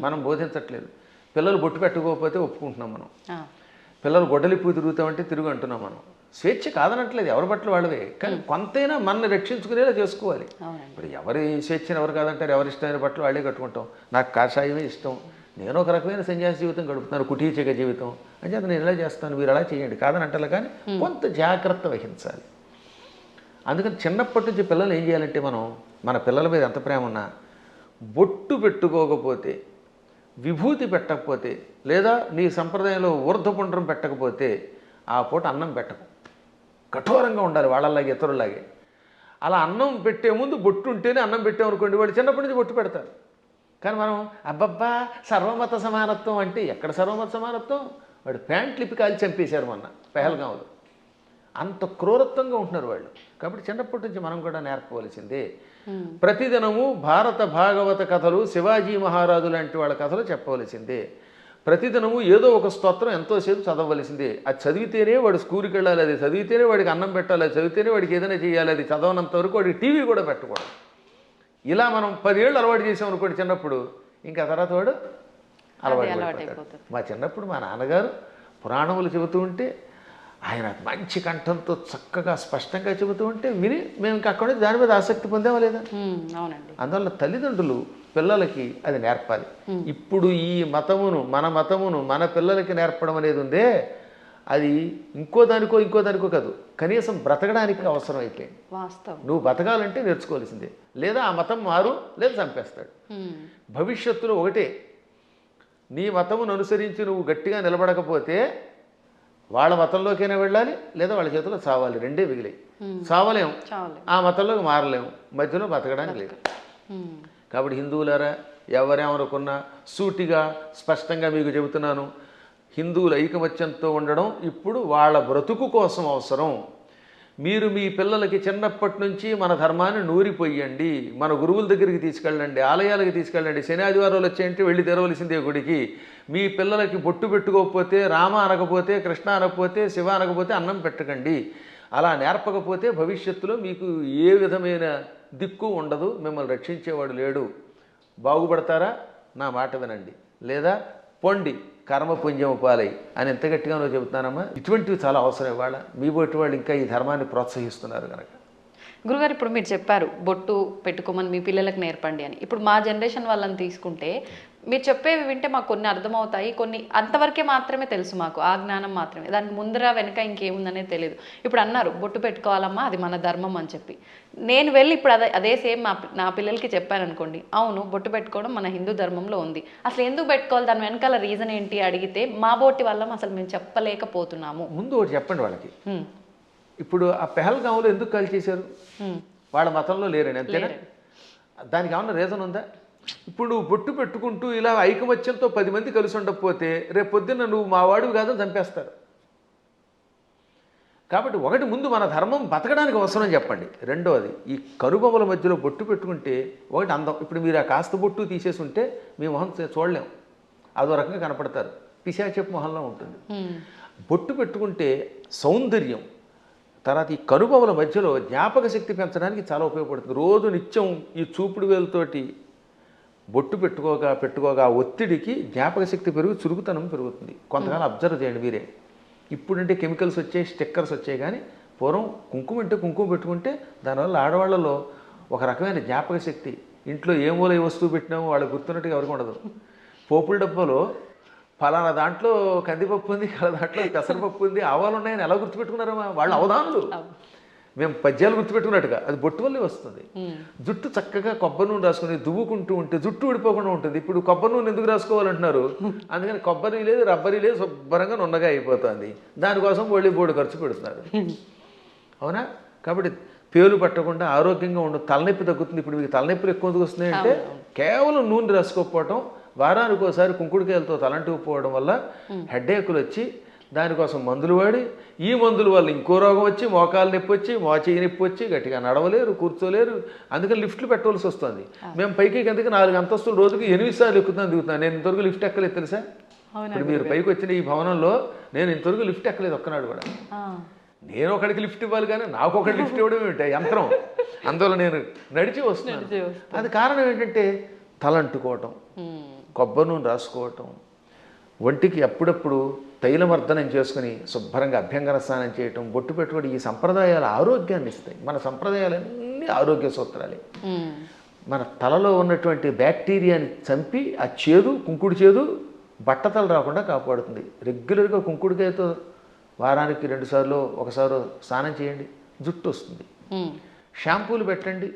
మనం బోధించట్లేదు. పిల్లలు బొట్టు పెట్టుకోకపోతే ఒప్పుకుంటున్నాం మనం. పిల్లలు గొడ్డలిప్పు తిరుగుతామంటే తిరుగు అంటున్నాం మనం. స్వేచ్ఛ కాదనట్లేదు, ఎవరి బట్టలు వాళ్ళవే. కానీ కొంతైనా మనల్ని రక్షించుకునేలా చేసుకోవాలి. ఇప్పుడు ఎవరి స్వేచ్ఛను ఎవరు కాదంటారు? ఎవరి ఇష్టమైన బట్టలు వాళ్ళే కట్టుకుంటాం. నాకు కాషాయమే ఇష్టం, నేను ఒక రకమైన సన్యాసి జీవితం గడుపుతున్నాను, కుటీచక జీవితం అని చెప్పి నేను ఇలా చేస్తాను, మీరు అలా చేయండి కాదని అంటారు. కానీ కొంత జాగ్రత్త వహించాలి. అందుకని చిన్నప్పటి నుంచి పిల్లలు ఏం చేయాలంటే, మనం మన పిల్లల మీద ఎంత ప్రేమ ఉన్నా బొట్టు పెట్టుకోకపోతే, విభూతి పెట్టకపోతే, లేదా నీ సంప్రదాయంలో ఊర్ధ్వపుండ్రం పెట్టకపోతే ఆ పూట అన్నం పెట్టకు. కఠోరంగా ఉండాలి వాళ్ళలాగే, ఇతరులాగే. అలా అన్నం పెట్టే ముందు బొట్టు ఉంటేనే అన్నం పెట్టామనుకోండి, వాడు చిన్నప్పటి నుంచి బొట్టు పెడతారు. కానీ మనం అబ్బబ్బా సర్వమత సమానత్వం అంటే ఎక్కడ సర్వమత సమానత్వం? వాడు ప్యాంట్ లిపి కాల్చి చంపేశారు మొన్న పెహల్గాంలో. అంత క్రూరత్వంగా ఉంటున్నారు వాళ్ళు. కాబట్టి చిన్నప్పటి నుంచి మనం కూడా నేర్పవలసిందే. ప్రతిదినము భారత భాగవత కథలు, శివాజీ మహారాజు లాంటి వాళ్ళ కథలు చెప్పవలసిందే. ప్రతిదినము ఏదో ఒక స్తోత్రం ఎంతోసేపు చదవవలసిందే. అది చదివితేనే వాడు స్కూల్కి వెళ్ళాలి, అది చదివితేనే వాడికి అన్నం పెట్టాలి, అది చదివితేనే వాడికి ఏదైనా చేయాలి. అది చదవనంత వరకు వాడికి టీవీ కూడా పెట్టకూడదు. ఇలా మనం 10 ఏళ్ళు అలవాటు చేసామనుకోండి చిన్నప్పుడు, ఇంకా తర్వాత వాడు అలవాటు అయిపోతాడు. మా చిన్నప్పుడు మా నాన్నగారు పురాణములు చెబుతూ ఉంటే, ఆయన మంచి కంఠంతో చక్కగా స్పష్టంగా చెబుతూ ఉంటే విని మేము ఇంకా అక్కడ దాని మీద ఆసక్తి పొందామా లేదా? అందువల్ల తల్లిదండ్రులు పిల్లలకి అది నేర్పాలి. ఇప్పుడు ఈ మతమును, మన మతమును మన పిల్లలకి నేర్పడం అనేది ఉందే, అది ఇంకో దానికో కాదు, కనీసం బ్రతకడానికి అవసరం అయిపోయింది. నువ్వు బతకాలంటే నేర్చుకోవాల్సిందే. లేదా ఆ మతం మారు, లేదా చంపేస్తాడు. భవిష్యత్తులో ఒకటే, నీ మతమును అనుసరించి నువ్వు గట్టిగా నిలబడకపోతే వాళ్ళ మతంలోకైనా వెళ్ళాలి, లేదా వాళ్ళ చేతిలో చావాలి. రెండే మిగిలాయి. చావలేం, ఆ మతంలోకి మారలేము, మధ్యలో బతకడానికి లేదు. కాబట్టి హిందువులారా, ఎవరేమనుకున్నా సూటిగా స్పష్టంగా మీకు చెబుతున్నాను, హిందువుల ఐకమత్యంతో ఉండడం ఇప్పుడు వాళ్ళ బ్రతుకు కోసం అవసరం. మీరు మీ పిల్లలకి చిన్నప్పటి నుంచి మన ధర్మాన్ని నూరిపోయండి, మన గురువుల దగ్గరికి తీసుకెళ్ళండి, ఆలయాలకు తీసుకెళ్ళండి. శని ఆదివారాలు వచ్చాయంటే వెళ్ళి తెరవలసిందే గుడికి. మీ పిల్లలకి బొట్టు పెట్టుకోకపోతే, రామ అనకపోతే, కృష్ణ అనకపోతే, శివ అనకపోతే అన్నం పెట్టకండి. అలా నేర్పకపోతే భవిష్యత్తులో మీకు ఏ విధమైన దిక్కు ఉండదు, మిమ్మల్ని రక్షించేవాడు లేడు. బాగుపడతారా? నా మాట వినండి, లేదా పొండి కర్మపుణ్యం పాలై అని ఎంత గట్టిగానో చెబుతున్నానమ్మా. ఇటువంటివి చాలా అవసరం. ఇవాళ మీ బొట్టు వాళ్ళు ఇంకా ఈ ధర్మాన్ని ప్రోత్సహిస్తున్నారు కనుక. గురుగారు, ఇప్పుడు మీరు చెప్పారు బొట్టు పెట్టుకోమని మీ పిల్లలకు నేర్పండి అని. ఇప్పుడు మా జనరేషన్ వాళ్ళని తీసుకుంటే మీరు చెప్పేవి వింటే మాకు కొన్ని అర్థమవుతాయి, కొన్ని అంతవరకే మాత్రమే తెలుసు, మాకు ఆ జ్ఞానం మాత్రమే, దానికి ముందర వెనక ఇంకేముందనే తెలియదు. ఇప్పుడు అన్నారు బొట్టు పెట్టుకోవాలమ్మా, అది మన ధర్మం అని చెప్పి, నేను వెళ్ళి ఇప్పుడు అదే సేమ్ నా పిల్లలకి చెప్పాను అనుకోండి, అవును బొట్టు పెట్టుకోవడం మన హిందూ ధర్మంలో ఉంది, అసలు ఎందుకు పెట్టుకోవాలి, దాని వెనకాల రీజన్ ఏంటి అడిగితే మా బోటి వల్ల అసలు మేము చెప్పలేకపోతున్నాము. ముందు ఒకటి చెప్పండి వాళ్ళకి. ఇప్పుడు ఆ పెహల్గాంలో ఎందుకు కాల్ చేశారు? వాళ్ళ మతంలో లేరని, అంతేనా? దానికి ఏమన్నా రీజన్ ఉందా? ఇప్పుడు నువ్వు బొట్టు పెట్టుకుంటూ ఇలా ఐకమత్యంతో 10 మంది కలిసి ఉండకపోతే రేపు పొద్దున్న నువ్వు మా వాడివి కాదని చంపేస్తారు. కాబట్టి ఒకటి ముందు మన ధర్మం బతకడానికి అవసరం చెప్పండి. రెండోది ఈ కనుబొమ్మల మధ్యలో బొట్టు పెట్టుకుంటే ఒకటి అందం. ఇప్పుడు మీరు ఆ కాస్త బొట్టు తీసేసి ఉంటే మీ మొహం చూడలేం, అదో రకంగా కనపడతారు, పిశాచపు మొహంలో ఉంటుంది. బొట్టు పెట్టుకుంటే సౌందర్యం. తర్వాత ఈ కనుబొమ్మల మధ్యలో జ్ఞాపక శక్తి పెంచడానికి చాలా ఉపయోగపడుతుంది. రోజు నిత్యం ఈ చూపుడు వేలుతోటి బొట్టు పెట్టుకోగా ఒత్తిడికి జ్ఞాపక శక్తి పెరుగు, చురుకుతనం పెరుగుతుంది. కొంతకాలం అబ్జర్వ్ చేయండి మీరే. ఇప్పుడంటే కెమికల్స్ వచ్చాయి, స్టిక్కర్స్ వచ్చాయి, కానీ పూర్వం కుంకుమ అంటే కుంకుమ పెట్టుకుంటే దానివల్ల ఆడవాళ్ళలో ఒక రకమైన జ్ఞాపక శక్తి, ఇంట్లో ఏ మూల ఏ వస్తువు పెట్టినామో వాళ్ళకి గుర్తున్నట్టుగా ఎవరికి ఉండదు. పోపుల డబ్బాలో ఫలానా దాంట్లో కందిపప్పు ఉంది, దాంట్లో పెసరపప్పు ఉంది, ఆవాలు ఉన్నాయని ఎలా గుర్తుపెట్టుకున్నారమ్మా వాళ్ళు అవధానులు. మేము పద్యాలు గుర్తుపెట్టుకున్నట్టుగా అది బొట్టు వల్లే వస్తుంది. జుట్టు చక్కగా కొబ్బరి నూనె రాసుకుని దువ్వుకుంటూ ఉంటే జుట్టు ఊడిపోకుండా ఉంటుంది. ఇప్పుడు కొబ్బరి నూనె ఎందుకు రాసుకోవాలంటున్నారు? అందుకని కొబ్బరి లేదు, రబ్బరి లేదు, శుభ్రంగా నున్నగా అయిపోతుంది. దానికోసం బోడి ఖర్చు పెడుతున్నారు. అవునా? కాబట్టి పేలు పట్టకుండా ఆరోగ్యంగా ఉండదు, తలనొప్పి తగ్గుతుంది. ఇప్పుడు మీకు తలనొప్పులు ఎక్కువ ఎందుకు వస్తున్నాయంటే కేవలం నూనె రాసుకోకపోవటం, వారానికి ఒకసారి కుంకుడుకాయలతో తలంటుకుపోవడం వల్ల హెడ్ఏకులు వచ్చి దానికోసం మందులు వాడి, ఈ మందుల వల్ల ఇంకో రోగం వచ్చి మోకాలు నొప్పి వచ్చి మోచేయి నొప్పి వచ్చి గట్టిగా నడవలేరు, కూర్చోలేరు. అందుకని లిఫ్ట్లు పెట్టవలసి వస్తుంది. మేము పైకి కిందకి 4 అంతస్తులు రోజుకి 8 సార్లు దిగుతున్నాను. నేను ఇంతవరకు లిఫ్ట్ ఎక్కలేదు తెలుసా? ఇప్పుడు మీరు పైకి వచ్చిన ఈ భవనంలో నేను ఇంతవరకు లిఫ్ట్ ఎక్కలేదు ఒక్కనాడు కూడా. నేను ఒకడికి లిఫ్ట్ ఇవ్వాలి కానీ నాకు ఒకటి లిఫ్ట్ ఇవ్వడం ఏమిటి యంత్రం? అందువల్ల నేను నడిచి వస్తున్నాను. అది కారణం ఏంటంటే తలంటుకోవటం, కొబ్బరి నూనె రాసుకోవటం, ఒంటికి అప్పుడప్పుడు తైలమర్దనం చేసుకుని శుభ్రంగా అభ్యంగన స్నానం చేయటం, బొట్టు పెట్టుకోవడం, ఈ సంప్రదాయాలు ఆరోగ్యాన్ని ఇస్తాయి. మన సంప్రదాయాలన్నీ ఆరోగ్య సూత్రాలే. మన తలలో ఉన్నటువంటి బ్యాక్టీరియాని చంపి ఆ చేదు, కుంకుడు చేదు బట్టతలు రాకుండా కాపాడుతుంది. రెగ్యులర్గా కుంకుడుకాయతో వారానికి 2 సార్లు 1 సారి స్నానం చేయండి, జుట్టు వస్తుంది. షాంపూలు పెట్టండి,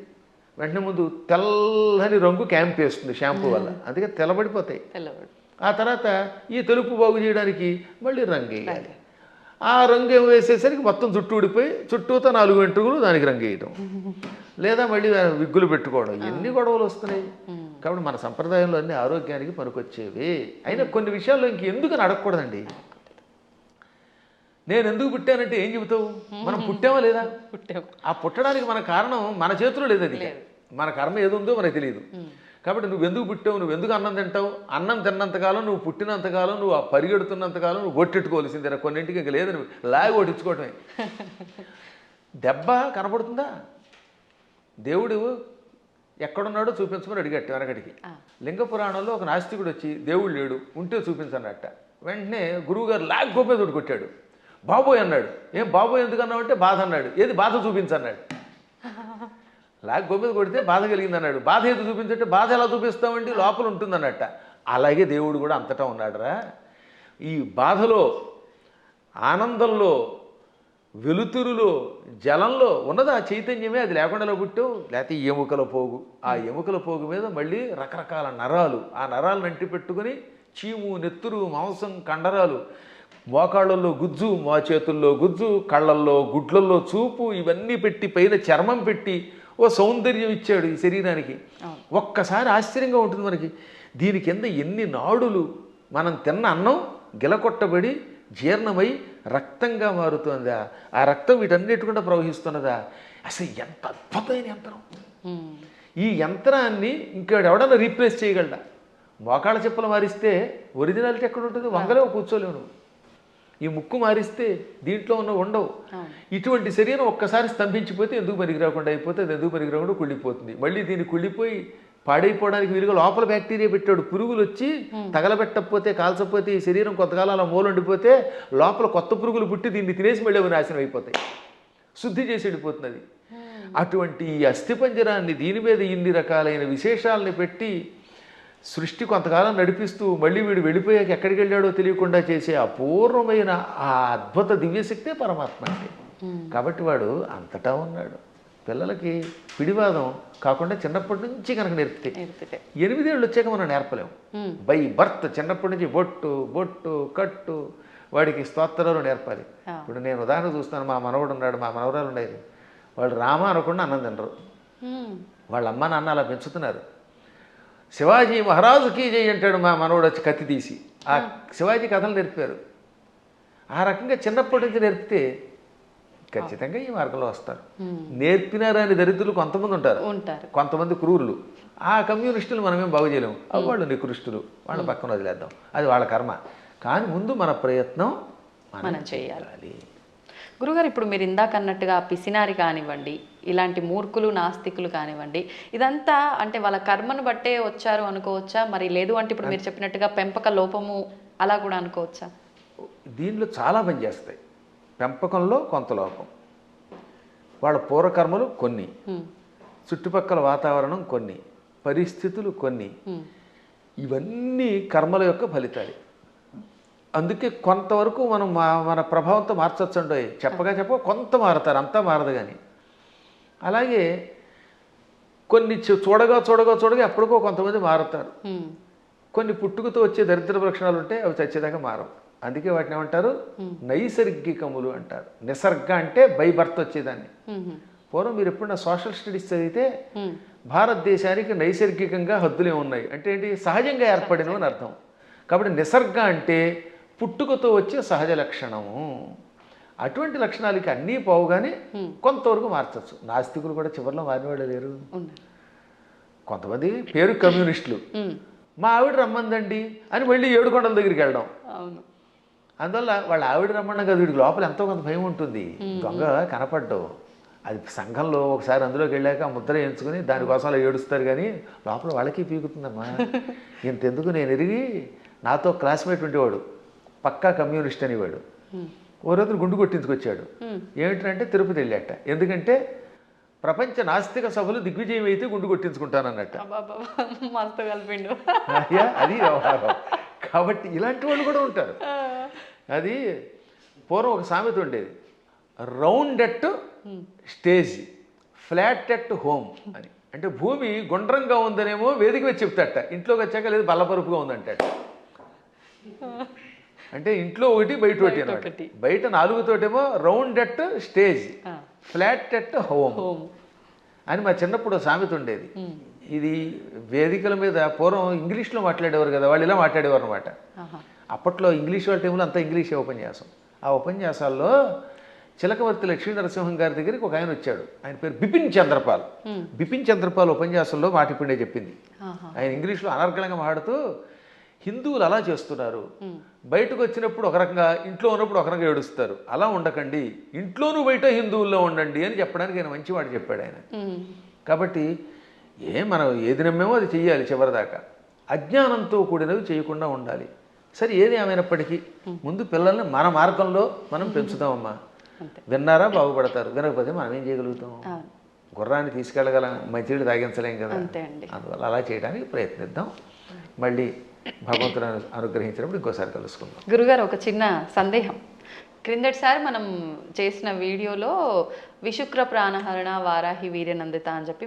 వెంటనే ముందు తెల్లని రంగు క్యాంప్ వేస్తుంది షాంపూ వల్ల, అందుకే తెల్లబడిపోతాయి. ఆ తర్వాత ఈ తెలుపు బాగు చేయడానికి మళ్ళీ రంగు వేయాలి. ఆ రంగు వేసేసరికి మొత్తం జుట్టు ఊడిపోయి చుట్టూతో 4 వెంట్రుకలు దానికి రంగు వేయటం, లేదా మళ్ళీ విగ్గులు పెట్టుకోవడం, ఎన్ని గొడవలు వస్తున్నాయి. కాబట్టి మన సంప్రదాయంలో అన్ని ఆరోగ్యానికి పనికొచ్చేవి. అయినా కొన్ని విషయాల్లో ఇంకెందుకని అడగకూడదండి. నేను ఎందుకు పుట్టానంటే ఏం చెబుతావు? మనం పుట్టామా లేదా? ఆ పుట్టడానికి మన కారణం మన చేతిలో లేదు. అది మన కర్మ ఏది ఉందో మనకు తెలియదు. కాబట్టి నువ్వు ఎందుకు పుట్టావు, నువ్వు ఎందుకు అన్నం తింటావు? అన్నం తిన్నంతకాలం, నువ్వు పుట్టినంతకాలం, నువ్వు ఆ పరిగెడుతున్నంతకాలం నువ్వు ఒట్టెట్టుకోవాల్సిందే. కొన్నింటికి ఇంక లేదని లాగి కొట్టించుకోవటమే. దెబ్బ కనపడుతుందా? దేవుడు ఎక్కడున్నాడో చూపించమని అడిగట్టు వెనకటికి. లింగ పురాణంలో ఒక నాస్తికుడు వచ్చి దేవుడు లేడు, ఉంటే చూపించన్నట్ట. వెంటనే గురువుగారు లాగ్ గోపేదోడు కొట్టాడు. బాబోయ్ అన్నాడు. ఏం బాబోయ్ ఎందుకు అన్నావంటే బాధ అన్నాడు. ఏది బాధ చూపించన్నాడు. లాగ్ గోపేద కొడితే బాధ కలిగింది అన్నాడు. బాధ ఏది చూపించంటే బాధ ఎలా చూపిస్తామండి, లోపల ఉంటుందన్నట్ట. అలాగే దేవుడు కూడా అంతటా ఉన్నాడురా. ఈ బాధలో, ఆనందంలో, వెలుతురులో, జలంలో ఉన్నది ఆ చైతన్యమే. అది లేకుండా పుట్టావు, లేకపోతే ఎముకల పోగు. ఆ ఎముకల పోగు మీద మళ్ళీ రకరకాల నరాలు, ఆ నరాలను అంటి పెట్టుకుని చీము, నెత్తురు, మాంసం, కండరాలు, మోకాళ్ళల్లో గుజ్జు, చేతుల్లో గుజ్జు, కళ్ళల్లో, గుడ్లల్లో చూపు, ఇవన్నీ పెట్టి పైన చర్మం పెట్టి ఓ సౌందర్యం ఇచ్చాడు ఈ శరీరానికి. ఒక్కసారి ఆశ్చర్యంగా ఉంటుంది మనకి. దీని కింద ఎన్ని నాడులు, మనం తిన్న అన్నం గిలకొట్టబడి జీర్ణమై రక్తంగా మారుతుందా, ఆ రక్తం వీటన్నిటికుండా ప్రవహిస్తున్నదా. అసలు ఎంత అద్భుతమైన యంత్రం. ఈ యంత్రాన్ని ఇంకెవడన్నా రీప్లేస్ చేయగలడా? మోకాళ్ళ చెప్పులు మారిస్తే ఒరిజినాలిటీ ఎక్కడ ఉంటుంది? వంగలేవు, కూర్చోలేవు నువ్వు. ఈ ముక్కు మారిస్తే దీంట్లో ఉన్న ఉండవు. ఇటువంటి శరీరం ఒక్కసారి స్తంభించిపోతే ఎందుకు పనికి రాకుండా అయిపోతే అది ఎందుకు పనికి రాకుండా కుళ్ళిపోతుంది. మళ్ళీ దీన్ని కుళ్ళిపోయి పాడైపోవడానికి వీలుగా లోపల బ్యాక్టీరియా పెట్టాడు. పురుగులు వచ్చి తగలబెట్టకపోతే, కాల్చకపోతే, ఈ శరీరం కొంతకాలం అలా మూలండిపోతే లోపల కొత్త పురుగులు పుట్టి దీన్ని తినేసి మళ్ళీ అవి నాశనం అయిపోతాయి. శుద్ధి చేసి వెళ్ళిపోతున్నది. అటువంటి ఈ అస్థిపంజరాన్ని దీని మీద ఇన్ని రకాలైన విశేషాలని పెట్టి సృష్టి కొంతకాలం నడిపిస్తూ మళ్ళీ వీడు వెళ్ళిపోయాక ఎక్కడికి వెళ్ళాడో తెలియకుండా చేసే అపూర్వమైన ఆ అద్భుత దివ్యశక్తే పరమాత్మ అంటే. కాబట్టి వాడు అంతటా ఉన్నాడు. పిల్లలకి పిడివాదం కాకుండా చిన్నప్పటి నుంచి కనుక నేర్పితే 8 ఏళ్ళు వచ్చాక మనం నేర్పలేము. బై బర్త్ చిన్నప్పటి నుంచి బొట్టు కట్టు వాడికి స్తోత్రాలు నేర్పాలి. ఇప్పుడు నేను ఉదాహరణ చూస్తాను. మా మనవడు ఉన్నాడు, మా మనవరాలు ఉండేది. వాళ్ళు రామ అనకుండా అన్నం తినరు. వాళ్ళ అమ్మ నాన్న అలా పెంచుతున్నారు. శివాజీ మహారాజుకి జై అంటాడు మా మనవడు వచ్చి కత్తి తీసి. ఆ శివాజీ కథలు నేర్పారు. ఆ రకంగా చిన్నప్పటి నుంచి నేర్పితే ఖచ్చితంగా ఈ మార్గంలో వస్తారు. నేర్పినారని దరిద్రులు కొంతమంది ఉంటారు, కొంతమంది క్రూరులు. ఆ కమ్యూనిస్టులు మనమేం బాగు చేయలేము. వాళ్ళు నికృష్టులు, వాళ్ళ పక్కన వదిలేద్దాం, అది వాళ్ళ కర్మ. కానీ ముందు మన ప్రయత్నం మనం చేయాలి. గురుగారు, ఇప్పుడు మీరు ఇందాక అన్నట్టుగా పిసినారి కానివ్వండి, ఇలాంటి మూర్ఖులు నాస్తికులు కానివ్వండి, ఇదంతా అంటే వాళ్ళ కర్మను బట్టే వచ్చారు అనుకోవచ్చా? మరి లేదు అంటే ఇప్పుడు మీరు చెప్పినట్టుగా పెంపక లోపము అలా కూడా అనుకోవచ్చా? దీనిలో చాలా పని చేస్తాయి. పెంపకంలో కొంత లోపం, వాళ్ళ పూర్వకర్మలు కొన్ని, చుట్టుపక్కల వాతావరణం కొన్ని, పరిస్థితులు కొన్ని, ఇవన్నీ కర్మల యొక్క ఫలితాలు. అందుకే కొంతవరకు మనం మన ప్రభావంతో మార్చొచ్చండి. చెప్ప కొంత మారుతారు, అంతా మారదు. కానీ అలాగే కొన్ని చూడగా ఎప్పటికో కొంతమంది మారుతారు. కొన్ని పుట్టుకతో వచ్చే దరిద్ర లక్షణాలు ఉంటే అవి చచ్చేదాకా మారవు. అందుకే వాటిని ఏమంటారు? నైసర్గికములు అంటారు. నిసర్గ అంటే బై బర్త్ వచ్చేదాన్ని. పూర్వం మీరు ఎప్పుడన్నా సోషల్ స్టడీస్ చదివితే భారతదేశానికి నైసర్గికంగా హద్దులే ఉన్నాయి అంటే ఏంటి? సహజంగా ఏర్పడినవి అని అర్థం. కాబట్టి నిసర్గ అంటే పుట్టుకతో వచ్చే సహజ లక్షణము. అటువంటి లక్షణాలకి అన్నీ పోవుగానే కొంతవరకు మార్చచ్చు. నాస్తికులు కూడా చివరిలో మారినవాళ్ళు లేరు. కొంతమంది పేరు కమ్యూనిస్టులు, మా ఆవిడ రమ్మందండి అని మళ్ళీ ఏడుకొండల దగ్గరికి వెళ్ళడం. అందువల్ల వాళ్ళ ఆవిడ రమ్మడం కదా, వీడికి లోపల ఎంతో కొంత భయం ఉంటుంది. దొంగ కనపడ్డావు, అది సంఘంలో ఒకసారి అందులోకి వెళ్ళాక ఆ ముద్ర ఎంచుకుని దానికోసం అలా ఏడుస్తారు. కానీ లోపల వాళ్ళకి పీకుతుందమ్మా. ఇంతెందుకు, నేను ఎరిగి నాతో క్లాస్మేట్ ఉండేవాడు, పక్కా కమ్యూనిస్ట్ అనేవాడు. ఓ రోజు గుండు కొట్టించుకొచ్చాడు. ఏమిటంటే తిరుపతి వెళ్ళాట. ఎందుకంటే ప్రపంచ నాస్తిక సభలు దిగ్విజయం అయితే గుండు కొట్టించుకుంటానన్నట్టు. అది వ్యవహారం. కాబట్టి ఇలాంటి వాళ్ళు కూడా ఉంటారు. అది పూర్వం ఒక సామెత ఉండేది, round at stage, flat at home అని. అంటే భూమి గుండ్రంగా ఉందనేమో వేదిక వచ్చి చెప్తాట, ఇంట్లోకి వచ్చాక లేదు బల్లపరుపుగా ఉందంటాట. అంటే ఇంట్లో ఒకటి బయట ఒకటి అనమాట. బయట 4 తోటేమో round at stage, flat at home అని మా చిన్నప్పుడు సామెత ఉండేది. ఇది వేదికల మీద పూర్వం ఇంగ్లీష్లో మాట్లాడేవారు కదా, వాళ్ళు ఇలా మాట్లాడేవారు అనమాట. అప్పట్లో ఇంగ్లీష్ వాళ్ళ టైంలో అంతా ఇంగ్లీషే ఉపన్యాసం. ఆ ఉపన్యాసాల్లో చిలకవర్తి లక్ష్మీ నరసింహం గారి దగ్గరికి ఒక ఆయన వచ్చాడు. ఆయన పేరు బిపిన్ చంద్రపాల్. బిపిన్ చంద్రపాల్ ఉపన్యాసంలో మాట ఇప్పుడే చెప్పింది. ఆయన ఇంగ్లీష్లో అనర్గళంగా మాట్లాడుతూ, హిందువులు అలా చేస్తున్నారు, బయటకు వచ్చినప్పుడు ఒక రకంగా, ఇంట్లో ఉన్నప్పుడు ఒక రకంగా ఏడుస్తారు, అలా ఉండకండి, ఇంట్లోనూ బయట హిందువుల్లో ఉండండి అని చెప్పడానికి ఆయన మంచి మాట చెప్పాడు ఆయన. కాబట్టి మనం ఏది నమ్మేమో అది చెయ్యాలి చివరిదాకా. అజ్ఞానంతో కూడినవి చేయకుండా ఉండాలి. సరే, ఏది ఏమైనప్పటికీ ముందు పిల్లల్ని మన మార్గంలో మనం పెంచుతామమ్మా. విన్నారా బాగుపడతారు, వినకపోతే మనం ఏం చేయగలుగుతాం? గుర్రాన్ని తీసుకెళ్ళగలం, మంచినీళ్ళు తాగించలేం కదా. అందువల్ల అలా చేయడానికి ప్రయత్నిద్దాం. మళ్ళీ భగవంతుడు అనుగ్రహించినప్పుడు ఇంకోసారి కలుసుకుందాం. గురుగారు, ఒక చిన్న సందేహం. క్రిందటిసారి మనం చేసిన వీడియోలో విశుక్ర ప్రాణహరణ వారాహి వీర్యనందిత అని చెప్పి